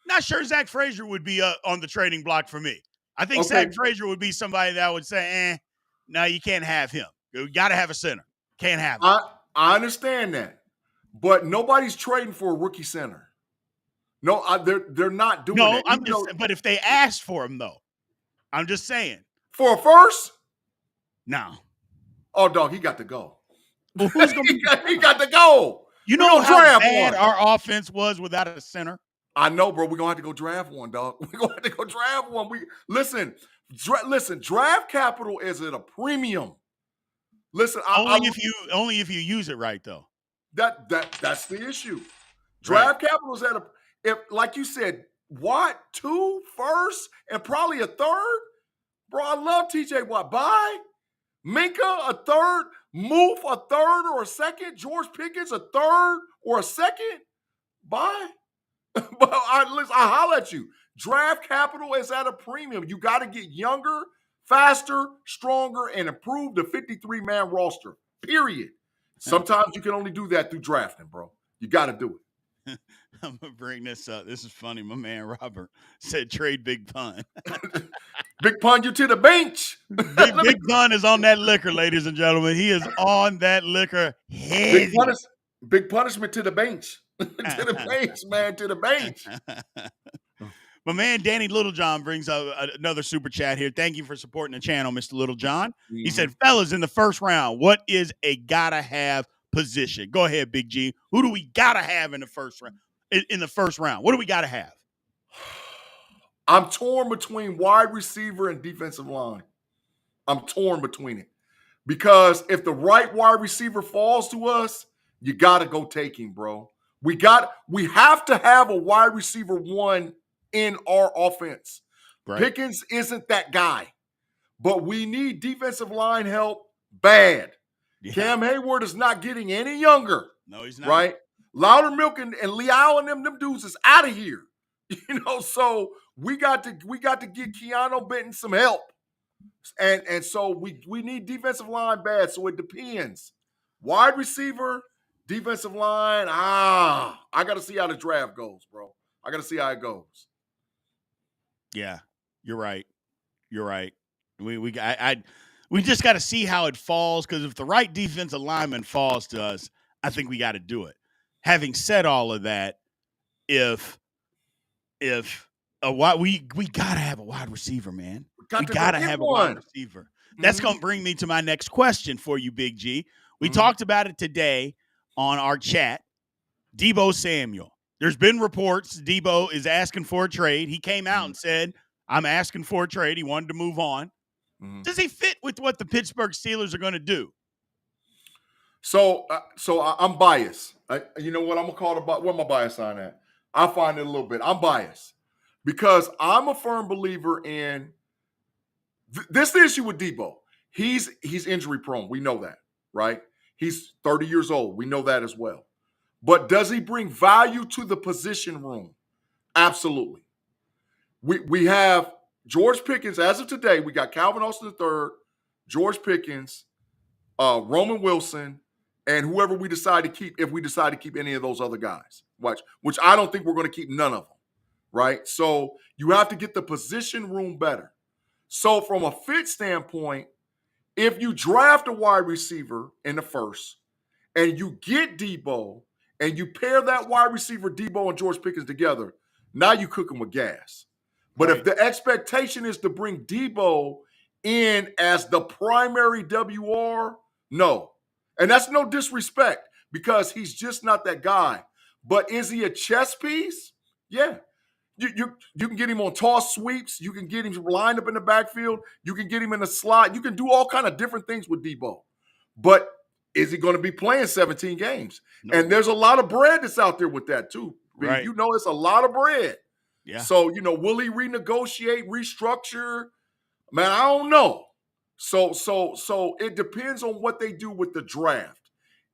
not sure Zach Frazier would be on the trading block for me. I think Zach Frazier would be somebody that would say, no, you can't have him. You got to have a center. Can't have him. I understand that. But nobody's trading for a rookie center. No, they're not doing it. No, but if they ask for him, though, I'm just saying. For a first? No. Oh, dog, he got to go. Well, who's going to he got to go. You know how bad our offense was without a center? I know, bro. We're going to have to go draft one, dog. We're going to have to go draft one. Listen, draft capital is at a premium. Listen, only if you use it right, though. That's the issue. Draft capital is at if like you said, Watt 2 first and probably a 3rd. Bro, I love TJ Watt. Bye. Minkah a 3rd. Moof a 3rd or a 2nd. George Pickens a 3rd or a 2nd. Bye. But I holler at you. Draft capital is at a premium. You got to get younger, faster, stronger, and improve the 53-man roster. Period. Sometimes you can only do that through drafting, bro. You got to do it. I'm going to bring this up. This is funny. My man Robert said trade Big Pun. Big Pun, you to the bench. Big Pun is on that liquor, ladies and gentlemen. He is on that liquor heavy. Big punishment to the bench. To the bench, man, to the bench. My man Danny Littlejohn brings up another super chat here. Thank you for supporting the channel, Mr. Littlejohn. Mm-hmm. He said, fellas, in the first round, what is a gotta-have position? Go ahead, Big G. Who do we gotta have in the first round? In the first round, what do we gotta have? I'm torn between wide receiver and defensive line. I'm torn between it. Because if the right wide receiver falls to us, you gotta go take him, bro. We have to have a wide receiver 1 in our offense. Right. Pickens isn't that guy, but we need defensive line help bad. Yeah. Cam Hayward is not getting any younger. No, he's not. Right? Loudermilk and Leal and them dudes is out of here. So we got to get Keanu Benton some help. And so we need defensive line bad. So it depends. Wide receiver, defensive line, I got to see how the draft goes, bro. I got to see how it goes. Yeah, you're right. You're right. We just got to see how it falls, because if the right defensive lineman falls to us, I think we got to do it. having said all of that, if we gotta have a wide receiver, man. We gotta have a wide receiver. That's gonna bring me to my next question for you, Big G. We talked about it today on our chat. Deebo Samuel. There's been reports Deebo is asking for a trade. He came out and said, I'm asking for a trade. He wanted to move on. Does he fit with what the Pittsburgh Steelers are going to do? So I'm biased. You know what? I'm going to call it, where my bias on at? I find it a little bit. I'm biased because I'm a firm believer in this the issue with Deebo. He's injury prone. We know that, right? He's 30 years old. We know that as well. But does he bring value to the position room? Absolutely. We have George Pickens as of today. We got Calvin Austin III, George Pickens, Roman Wilson, and whoever we decide to keep, if we decide to keep any of those other guys, which I don't think we're going to keep none of them, right? So you have to get the position room better. So from a fit standpoint, if you draft a wide receiver in the first and you get Deebo and you pair that wide receiver Deebo and George Pickens together, now you cook them with gas. But if the expectation is to bring Deebo in as the primary WR, no. And that's no disrespect because he's just not that guy. But is he a chess piece? Yeah. You can get him on toss sweeps. You can get him lined up in the backfield. You can get him in the slot. You can do all kind of different things with Deebo. But is he going to be playing 17 games? No. And there's a lot of bread that's out there with that too. Right. You know, it's a lot of bread. Yeah. So, will he renegotiate, restructure? Man, I don't know. So it depends on what they do with the draft.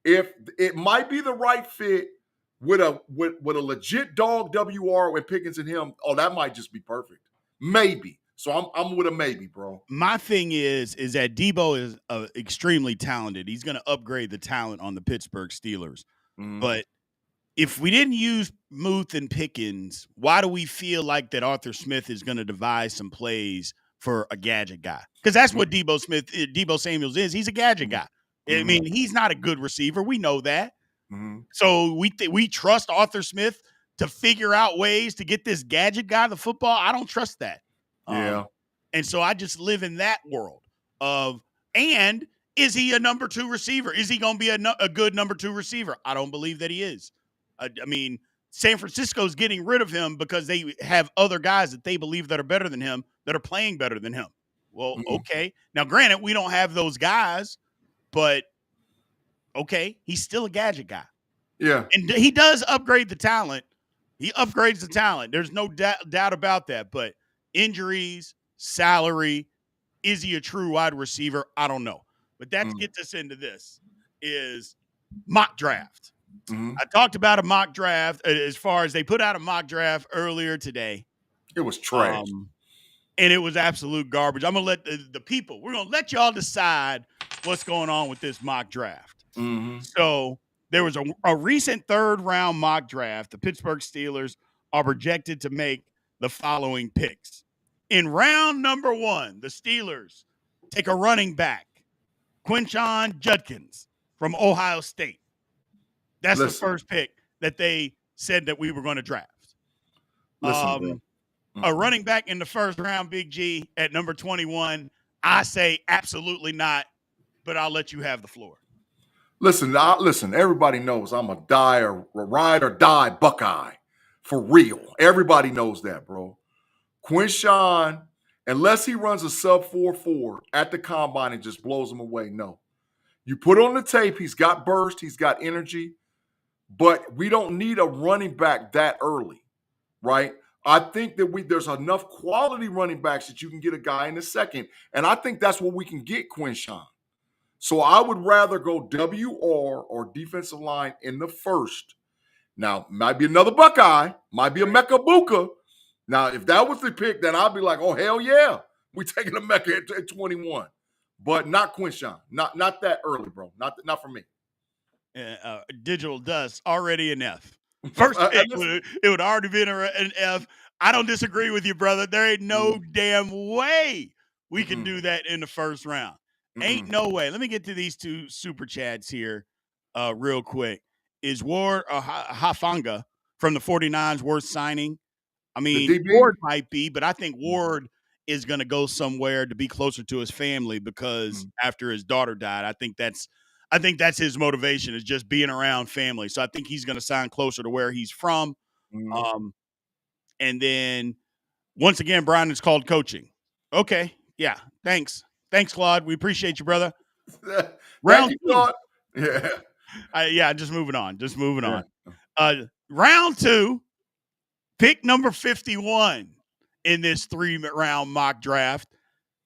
If it might be the right fit with a legit dog WR with Pickens and him, that might just be perfect. Maybe. So I'm with a maybe, bro. My thing is that Deebo is extremely talented. He's going to upgrade the talent on the Pittsburgh Steelers. But if we didn't use Muth and Pickens, why do we feel like that Arthur Smith is going to devise some plays for a gadget guy? Because that's what Deebo Samuels is. He's a gadget guy. I mean, he's not a good receiver. We know that. So we trust Arthur Smith to figure out ways to get this gadget guy the football. I don't trust that. Yeah. And so I just live in that world of, and is he a number 2 receiver? Is he going to be a good number 2 receiver? I don't believe that he is. I mean, San Francisco's getting rid of him because they have other guys that they believe that are better than him, that are playing better than him. Well, okay. Now, granted, we don't have those guys, but okay, he's still a gadget guy. Yeah. And he does upgrade the talent. He upgrades the talent. There's no doubt about that. But injuries, salary, is he a true wide receiver? I don't know. But that gets us into this, is mock draft. I talked about a mock draft as far as they put out a mock draft earlier today. It was trash. And it was absolute garbage. I'm going to let the people, we're going to let y'all decide what's going on with this mock draft. So there was a recent 3rd round mock draft. The Pittsburgh Steelers are projected to make the following picks. In round number 1, the Steelers take a running back, Quinshon Judkins from Ohio State. That's the first pick that they said that we were going to draft. A running back in the 1st round, Big G, at number 21, I say absolutely not, but I'll let you have the floor. Listen, everybody knows I'm a ride or die Buckeye. For real. Everybody knows that, bro. Quinshon, unless he runs a sub 4.4 at the combine and just blows him away, no. You put on the tape, he's got burst, he's got energy, but we don't need a running back that early, right? I think that there's enough quality running backs that you can get a guy in the 2nd, and I think that's what we can get Quinshon. So I would rather go WR or defensive line in the 1st. Now, might be another Buckeye, might be a Mecca Buka. Now, if that was the pick, then I'd be like, oh, hell yeah. We taking a Mecca at 21. But not Quinshon. Not that early, bro. Not for me. Digital Dust, already an F. First pick, it would already been an F. I don't disagree with you, brother. There ain't no damn way we can do that in the 1st round. Ain't no way. Let me get to these 2 super chats here real quick. is Ward or Hafanga from the 49ers worth signing? I mean, DB? Ward might be, but I think Ward is going to go somewhere to be closer to his family because after his daughter died, I think that's his motivation is just being around family. So I think he's going to sign closer to where he's from. And then once again, Brian, it's called coaching. Okay. Yeah. Thanks, Claude. We appreciate you, brother. Round two. Yeah. Just moving on. Round two, pick number 51 in this 3-round mock draft.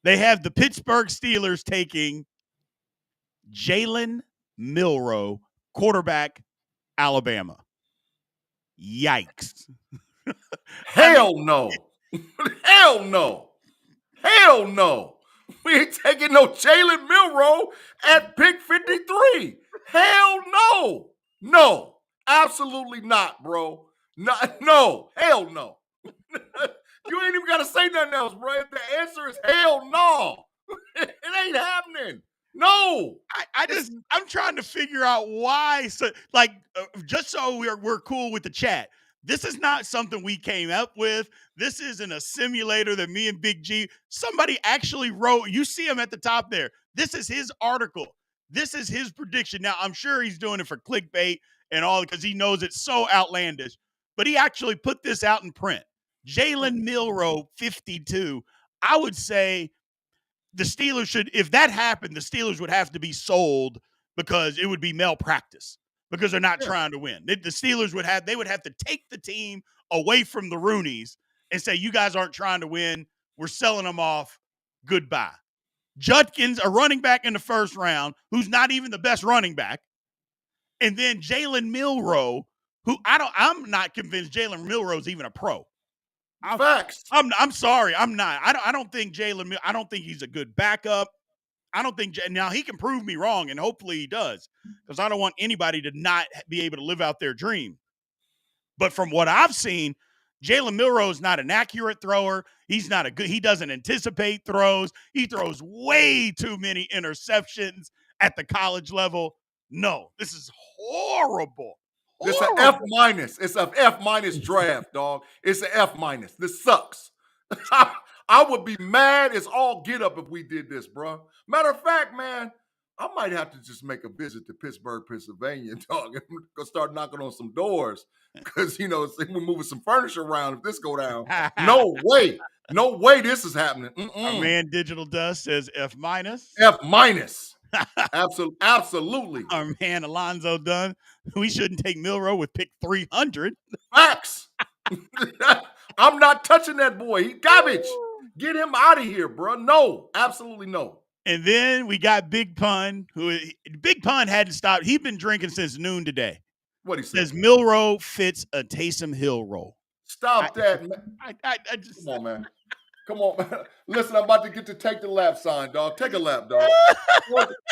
They have the Pittsburgh Steelers taking Jalen Milroe, quarterback, Alabama. Yikes. Hell no. Hell no. Hell no. We ain't taking no Jalen Milroe at pick 53. Hell no. No. Absolutely not, bro. No. Hell no. You ain't even got to say nothing else, bro. The answer is hell no. It ain't happening. No. I'm trying to figure out why. So, just so we're cool with the chat. This is not something we came up with. This isn't a simulator that me and Big G, somebody actually wrote. You see him at the top there. This is his article. This is his prediction. Now, I'm sure he's doing it for clickbait and all because he knows it's so outlandish. But he actually put this out in print. Jalen Milroe, 52. I would say the Steelers should, if that happened, the Steelers would have to be sold because it would be malpractice because they're not trying to win. The Steelers would have to take the team away from the Rooneys and say, you guys aren't trying to win. We're selling them off. Goodbye. Judkins, a running back in the first round, who's not even the best running back. And then Jalen Milroe, who I'm not convinced Jalen Milroe is even a pro. Facts. I'm sorry. I'm not. I don't think I don't think he's a good backup. I don't think now he can prove me wrong, and hopefully he does, because I don't want anybody to not be able to live out their dream. But from what I've seen, Jalen Milroe is not an accurate thrower. He doesn't anticipate throws. He throws way too many interceptions at the college level. No, this is horrible. It's an F minus. It's an F minus draft, dog. It's an F minus. This sucks. I would be mad as all get up if we did this, bro. Matter of fact, man, I might have to just make a visit to Pittsburgh, Pennsylvania, dog. I'm gonna start knocking on some doors because we're moving some furniture around. If this go down, no way, this is happening. Our man Digital Dust says F minus. F minus. Absolutely. Our man Alonzo Dunn. We shouldn't take Milroe with pick 300. Facts. I'm not touching that boy. He garbage. Get him out of here, bro. No, absolutely no. And then we got Big Pun, Big Pun hadn't stopped. He'd been drinking since noon today. What he says? Milroe fits a Taysom Hill role. Stop that, man. I just come on, man. Come on, man. Listen, I'm about to get to take the lap sign, dog. Take a lap, dog.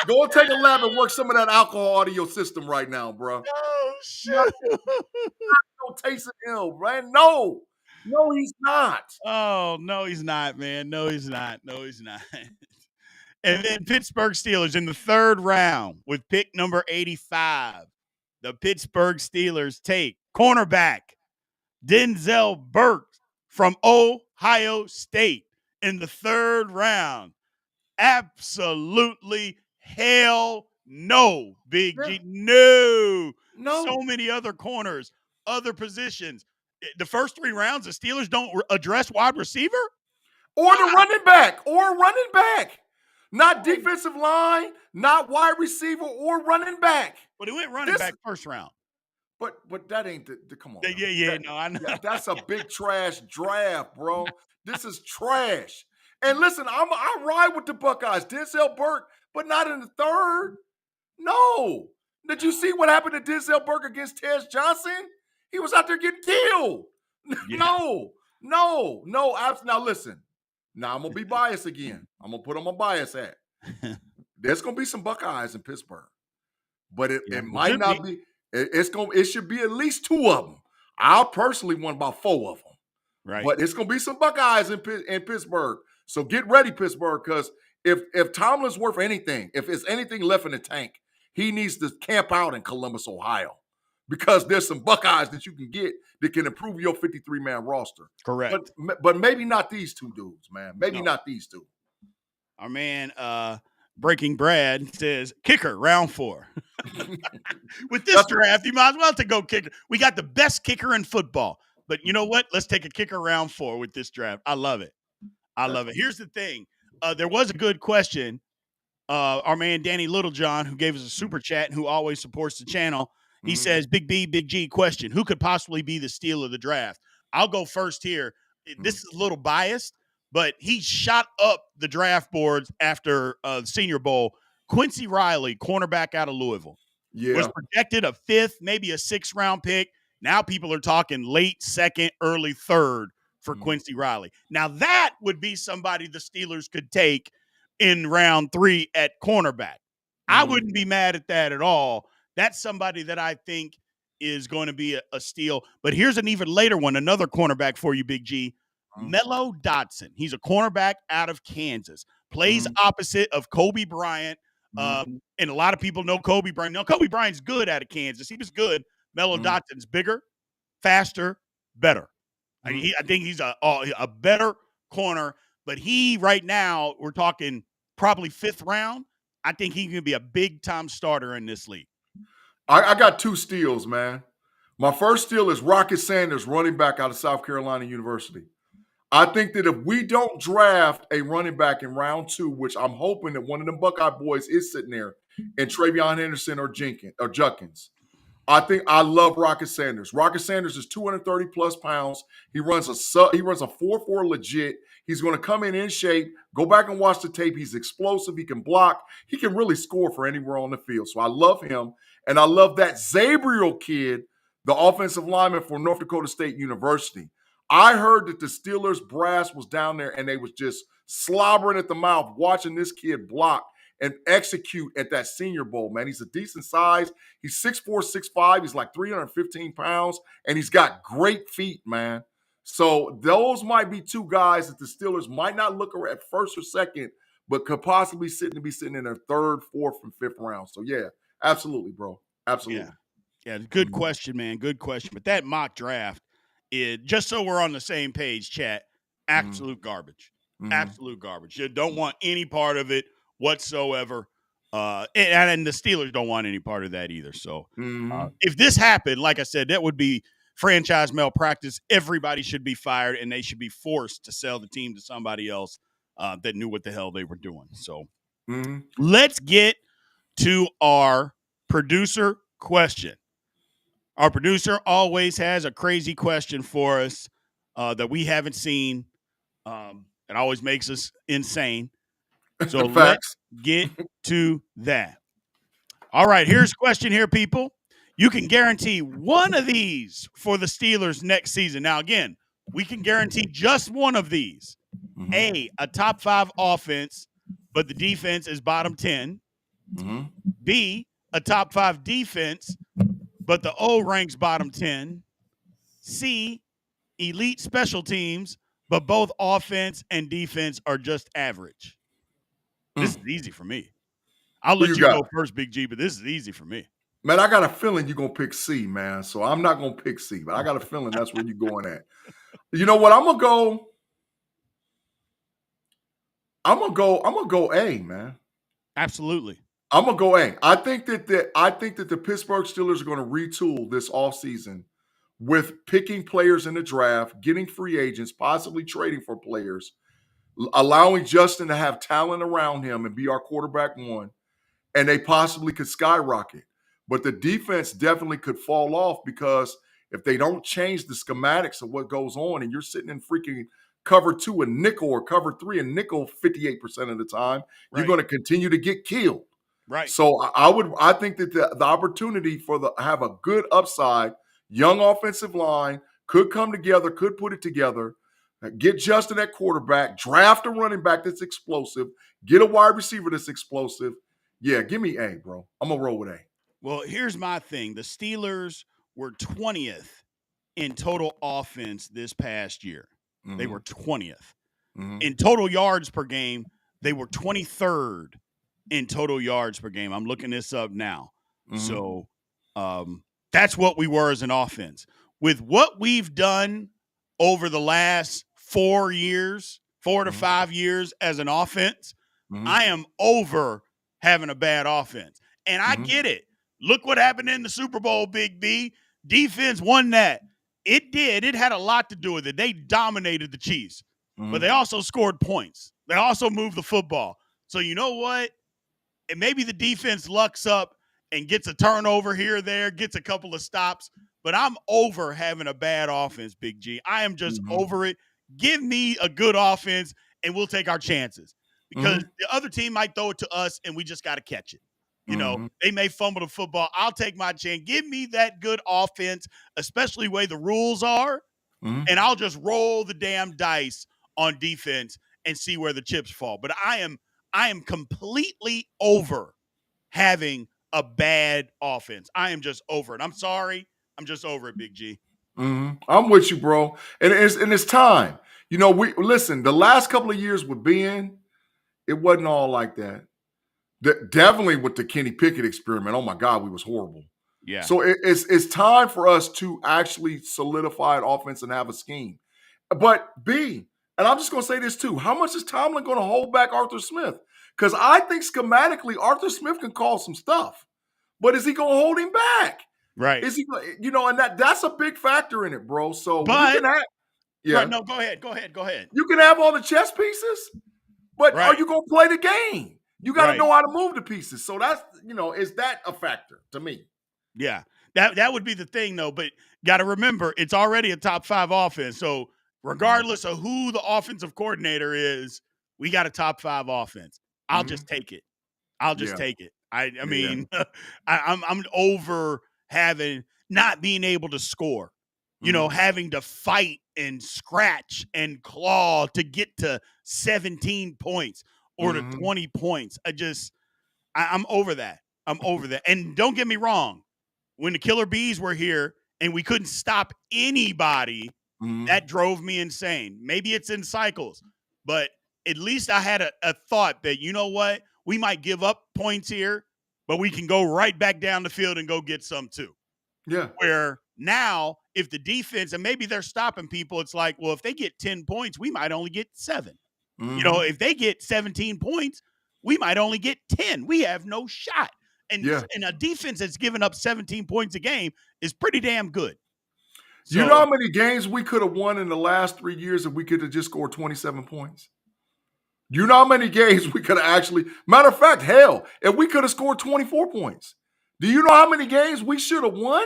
Go and take a lap and work some of that alcohol out of your system right now, bro. Oh, shit. No Taysom Hill, man. No, he's not. Oh, no, he's not, man. No, he's not. And then Pittsburgh Steelers in the third round with pick number 85. The Pittsburgh Steelers take cornerback Denzel Burke from Ohio State in the third round. Absolutely hell no, Big G. No. So many other corners, other positions. The first 3 rounds, the Steelers don't address wide receiver? Or the running back. Not defensive line, not wide receiver, or running back. But he went running back first round. But that ain't the come on. No, I know. That's a big trash draft, bro. This is trash. And listen, I ride with the Buckeyes. Denzel Burke, but not in the third. No. Did you see what happened to Denzel Burke against Tez Johnson? He was out there getting killed. Yeah. No. Now listen. Now I'm gonna be biased again. I'm gonna put on my bias hat. There's gonna be some Buckeyes in Pittsburgh, but it might not be. It should be at least 2 of them. I personally want about 4 of them. Right. But it's gonna be some Buckeyes in Pittsburgh. So get ready, Pittsburgh, because if Tomlin's worth anything, if there's anything left in the tank, he needs to camp out in Columbus, Ohio. because there's some Buckeyes that you can get that can improve your 53-man roster. Correct. But maybe not these two dudes, man. Maybe not these two. Our man, Breaking Brad says, kicker, round 4. With this draft, you might as well have to go kicker. We got the best kicker in football. But you know what? Let's take a kicker round 4 with this draft. I love it. I love it. Here's the thing. There was a good question. Our man Danny Littlejohn, who gave us a super chat and who always supports the channel, he says, Big B, Big G question. Who could possibly be the steal of the draft? I'll go first here. This is a little biased, but he shot up the draft boards after the Senior Bowl. Quincy Riley, cornerback out of Louisville, was projected a 5th, maybe a 6th round pick. Now people are talking late 2nd, early 3rd for Quincy Riley. Now that would be somebody the Steelers could take in round 3 at cornerback. I wouldn't be mad at that at all. That's somebody that I think is going to be a steal. But here's an even later one, another cornerback for you, Big G. Mello Dotson. He's a cornerback out of Kansas. Plays opposite of Kobe Bryant. And a lot of people know Kobe Bryant. No, Kobe Bryant's good out of Kansas. He was good. Mello Dotson's bigger, faster, better. I think he's a better corner. But he, right now, we're talking probably 5th round. I think he can be a big-time starter in this league. I got 2 steals, man. My first steal is Rocket Sanders, running back out of South Carolina University. I think that if we don't draft a running back in round 2, which I'm hoping that one of them Buckeye boys is sitting there, and Travion Henderson or Junkins, I love Rocket Sanders. Rocket Sanders is 230 plus pounds. He runs a 4.4 legit. He's going to come in shape. Go back and watch the tape. He's explosive. He can block. He can really score for anywhere on the field. So I love him. And I love that Zabriel kid, the offensive lineman for North Dakota State University. I heard that the Steelers brass was down there and they was just slobbering at the mouth watching this kid block and execute at that Senior Bowl, man. He's a decent size. He's 6'4", 6'5". He's like 315 pounds, and he's got great feet, man. So those might be 2 guys that the Steelers might not look at 1st or 2nd, but could possibly be sitting in their 3rd, 4th, and 5th round. So, yeah, absolutely, bro. Absolutely. Yeah, good question, man. Good question. But that mock draft, just so we're on the same page, chat, absolute garbage. Absolute garbage. You don't want any part of it whatsoever. And the Steelers don't want any part of that either. So if this happened, like I said, that would be franchise malpractice. Everybody should be fired, and they should be forced to sell the team to somebody else that knew what the hell they were doing. So let's get to our producer question. Our producer always has a crazy question for us that we haven't seen. It always makes us insane. So let's get to that. All right, here's a question here, people. You can guarantee one of these for the Steelers next season. Now, again, we can guarantee just one of these. A top 5 offense, but the defense is bottom 10. B, a top 5 defense, but the O ranks bottom 10. C, elite special teams, but both offense and defense are just average. This is easy for me. I'll let you go first, Big G, but this is easy for me. Man, I got a feeling you're going to pick C, man. So I'm not going to pick C, but I got a feeling that's where you're going at. You know what? I'm going to go A, man. Absolutely. I'm going to go A. I think that the Pittsburgh Steelers are going to retool this offseason with picking players in the draft, getting free agents, possibly trading for players, allowing Justin to have talent around him and be our quarterback 1, and they possibly could skyrocket. But the defense definitely could fall off because if they don't change the schematics of what goes on and you're sitting in freaking cover 2 and nickel or cover 3 and nickel 58% of the time, you're going to continue to get killed. Right. So I think that the opportunity for have a good upside, young offensive line, could come together, could put it together, get Justin at quarterback, draft a running back that's explosive, get a wide receiver that's explosive. Yeah, give me A, bro. I'm going to roll with A. Well, here's my thing. The Steelers were 20th in total offense this past year. They were 20th. In total yards per game, they were 23rd in total yards per game. I'm looking this up now. So that's what we were as an offense. With what we've done over the last 4 years, 4 to 5 years as an offense, I am over having a bad offense. And I get it. Look what happened in the Super Bowl, Big B. Defense won that. It did. It had a lot to do with it. They dominated the Chiefs, but they also scored points. They also moved the football. So you know what? And maybe the defense lucks up and gets a turnover here or there, gets a couple of stops, but I'm over having a bad offense, Big G. I am just over it. Give me a good offense, and we'll take our chances because the other team might throw it to us, and we just got to catch it. You know, they may fumble the football. I'll take my chance. Give me that good offense, especially the way the rules are, and I'll just roll the damn dice on defense and see where the chips fall. But I am completely over having a bad offense. I am just over it. I'm sorry. I'm just over it, Big G. I'm with you, bro. And it's time. You know, we listen, the last couple of years with Ben, it wasn't all like that. Definitely with the Kenny Pickett experiment. Oh my God, we was horrible. Yeah. So it's time for us to actually solidify an offense and have a scheme. But B, and I'm just going to say this too, how much is Tomlin going to hold back Arthur Smith? Because I think schematically, Arthur Smith can call some stuff. But is he going to hold him back? Right. Is he, and that's a big factor in it, bro. So but, you can have, right, no, go ahead. You can have all the chess pieces, but are you going to play the game? You got to know how to move the pieces. So that's, is that a factor to me? Yeah. That would be the thing, though. But got to remember, it's already a top 5 offense. So regardless of who the offensive coordinator is, we got a top 5 offense. I'll just take it. Take it. I mean, I'm over having not being able to score, having to fight and scratch and claw to get to 17 points or to 20 points. I'm over that. I'm over that. And don't get me wrong, when the Killer Bees were here and we couldn't stop anybody, that drove me insane. Maybe it's in cycles, but at least I had a thought that, you know what, we might give up points here, but we can go right back down the field and go get some too. Yeah. Where now, if the defense, and maybe they're stopping people, it's like, well, if they get 10 points, we might only get 7. If they get 17 points, we might only get 10. We have no shot. And a defense that's giving up 17 points a game is pretty damn good. So, you know how many games we could have won in the last 3 years if we could have just scored 27 points? You know how many games we could have actually – matter of fact, hell, if we could have scored 24 points. Do you know how many games we should have won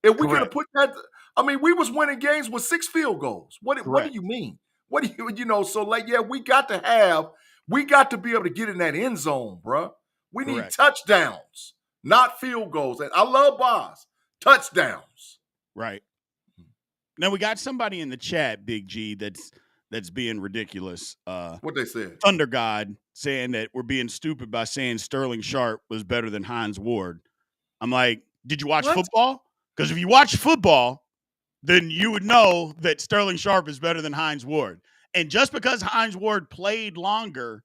if we could have put that – I mean, we was winning games with 6 field goals. What do you mean? What do you so like, we got to be able to get in that end zone, bro. We need touchdowns, not field goals. And I love Boz. Touchdowns. Right. Now, we got somebody in the chat, Big G, that's being ridiculous. What they said? Thunder God saying that we're being stupid by saying Sterling Sharp was better than Hines Ward. I'm like, did you watch football? Because if you watch football, then you would know that Sterling Sharp is better than Hines Ward. And just because Hines Ward played longer,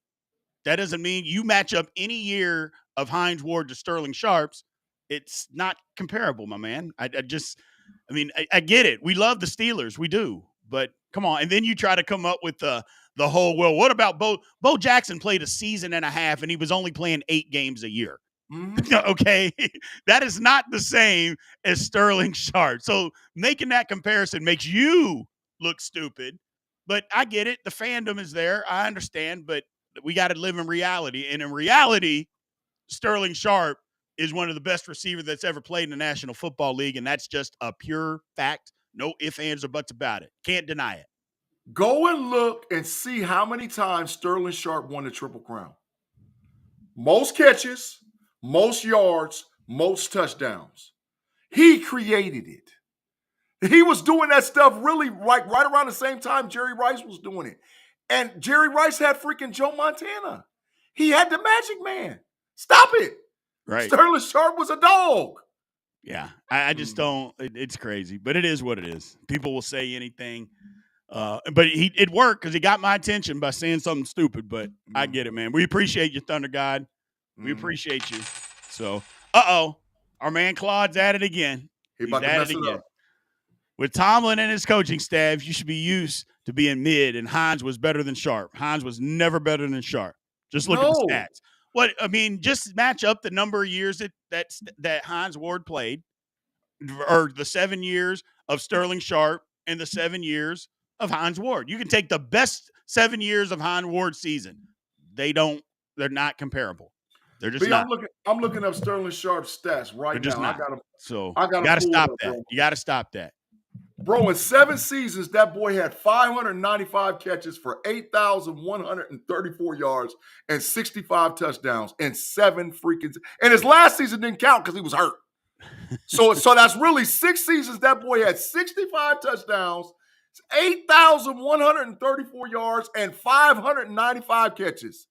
that doesn't mean you match up any year of Hines Ward to Sterling Sharp's. It's not comparable, my man. I get it. We love the Steelers. We do. But come on. And then you try to come up with the whole, well, what about Bo Jackson played a season and a half and he was only playing 8 games a year. Okay. That is not the same as Sterling Sharp. So making that comparison makes you look stupid. But I get it. The fandom is there. I understand. But we got to live in reality. And in reality, Sterling Sharp is one of the best receivers that's ever played in the National Football League. And that's just a pure fact. No ifs, ands, or buts about it. Can't deny it. Go and look and see how many times Sterling Sharp won the Triple Crown. Most catches, most yards, most touchdowns. He created it. He was doing that stuff really right around the same time Jerry Rice was doing it. And Jerry Rice had freaking Joe Montana. He had the Magic Man. Stop it. Right. Sterling Sharp was a dog. Yeah. I just don't. It's crazy. But it is what it is. People will say anything. But it worked because he got my attention by saying something stupid. But I get it, man. We appreciate you, Thunder God. We appreciate you. So, our man Claude's at it again. He about to mess it up. With Tomlin and his coaching staff, you should be used to being mid, and Hines was better than Sharp. Hines was never better than Sharp. Just look at the stats. Just match up the number of years that Hines Ward played, or the 7 years of Sterling Sharp and the 7 years of Hines Ward. You can take the best 7 years of Hines Ward's season. They're not comparable. They're just not. I'm looking up Sterling Sharp's stats right now. Not. You got to stop that. Bro. You got to stop that. Bro, in 7 seasons, that boy had 595 catches for 8,134 yards and 65 touchdowns and 7 freaking. And his last season didn't count because he was hurt. So that's really 6 seasons. That boy had 65 touchdowns, 8,134 yards, and 595 catches.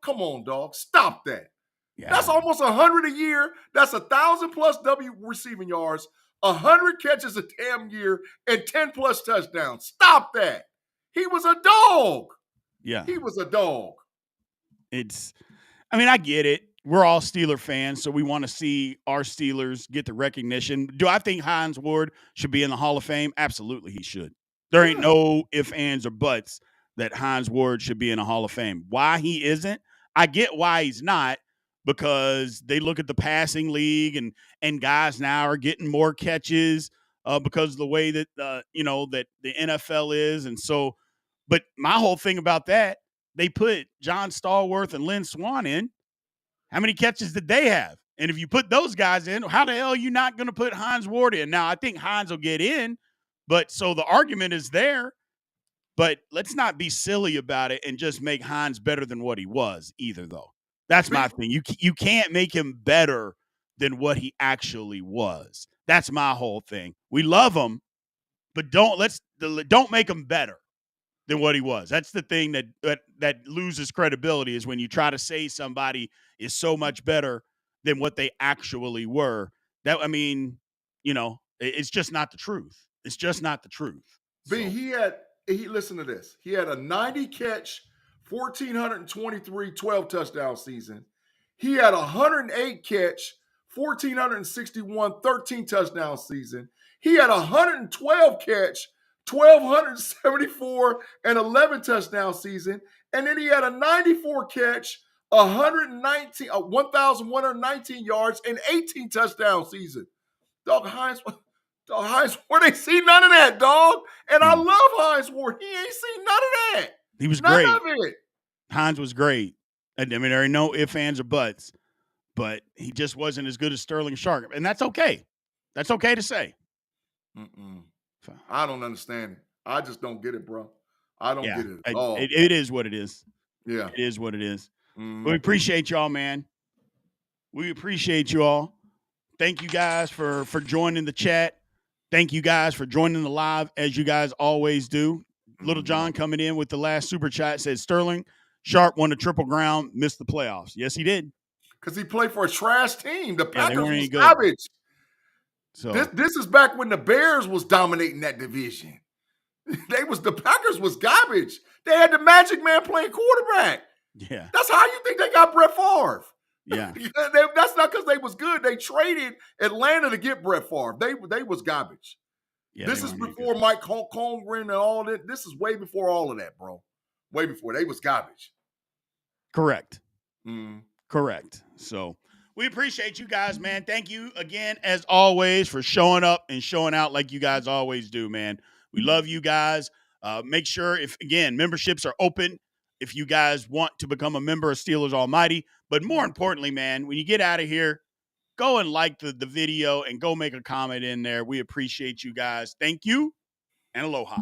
Come on, dog. Stop that. Yeah. That's almost 100 a year. That's 1,000+ W receiving yards, 100 catches a damn year, and 10+ touchdowns. Stop that. He was a dog. Yeah. He was a dog. I get it. We're all Steeler fans, so we want to see our Steelers get the recognition. Do I think Hines Ward should be in the Hall of Fame? Absolutely, he should. There ain't no ifs, ands, or buts that Hines Ward should be in a Hall of Fame. Why he isn't? I get why he's not, because they look at the passing league and guys now are getting more catches because of the way that that the NFL is. And so, but my whole thing about that, they put John Stallworth and Lynn Swann in. How many catches did they have? And if you put those guys in, how the hell are you not going to put Hines Ward in? Now, I think Hines will get in, but so the argument is there. But let's not be silly about it and just make Hines better than what he was either, though. That's my thing. You can't make him better than what he actually was. That's my whole thing. We love him, but don't make him better than what he was. That's the thing that loses credibility, is when you try to say somebody is so much better than what they actually were. It's just not the truth. It's just not the truth. Listen to this. He had a 90 catch, 1,423 12 touchdown season. He had 108 catch, 1,461 13 touchdown season. He had 112 catch, 1,274 and 11 touchdown season. And then he had a 94 catch, 1,119 yards and 18 touchdown season. Dog, Hines Ward ain't seen none of that, dog. And I love Hines Ward. He ain't seen none of that. He was great. None of it. Hines was great. There ain't no ifs, ands, or buts, but he just wasn't as good as Sterling Sharp. And that's okay. That's okay to say. I don't understand it. I just don't get it, bro. I don't get it at all. It is what it is. Yeah. It is what it is. We appreciate y'all, man. We appreciate you all. Thank you guys for joining the chat. Thank you guys for joining the live, as you guys always do. Little John coming in with the last super chat said Sterling Sharp won the Triple Crown, missed the playoffs. Yes, he did. Because he played for a trash team. The Packers was garbage. So this is back when the Bears was dominating that division. The Packers was garbage. They had the Magic Man playing quarterback. Yeah. That's how you think they got Brett Favre. Yeah. That's not because they was good. They traded Atlanta to get Brett Favre. They was garbage. Yeah, this is before Mike Holmgren and all that. This is way before all of that, bro. Way before. They was garbage. Correct. Correct. So we appreciate you guys, man. Thank you again, as always, for showing up and showing out like you guys always do, man. We love you guys. Make sure, memberships are open if you guys want to become a member of Steelers Almighty. But more importantly, man, when you get out of here, go and like the video and go make a comment in there. We appreciate you guys. Thank you and aloha.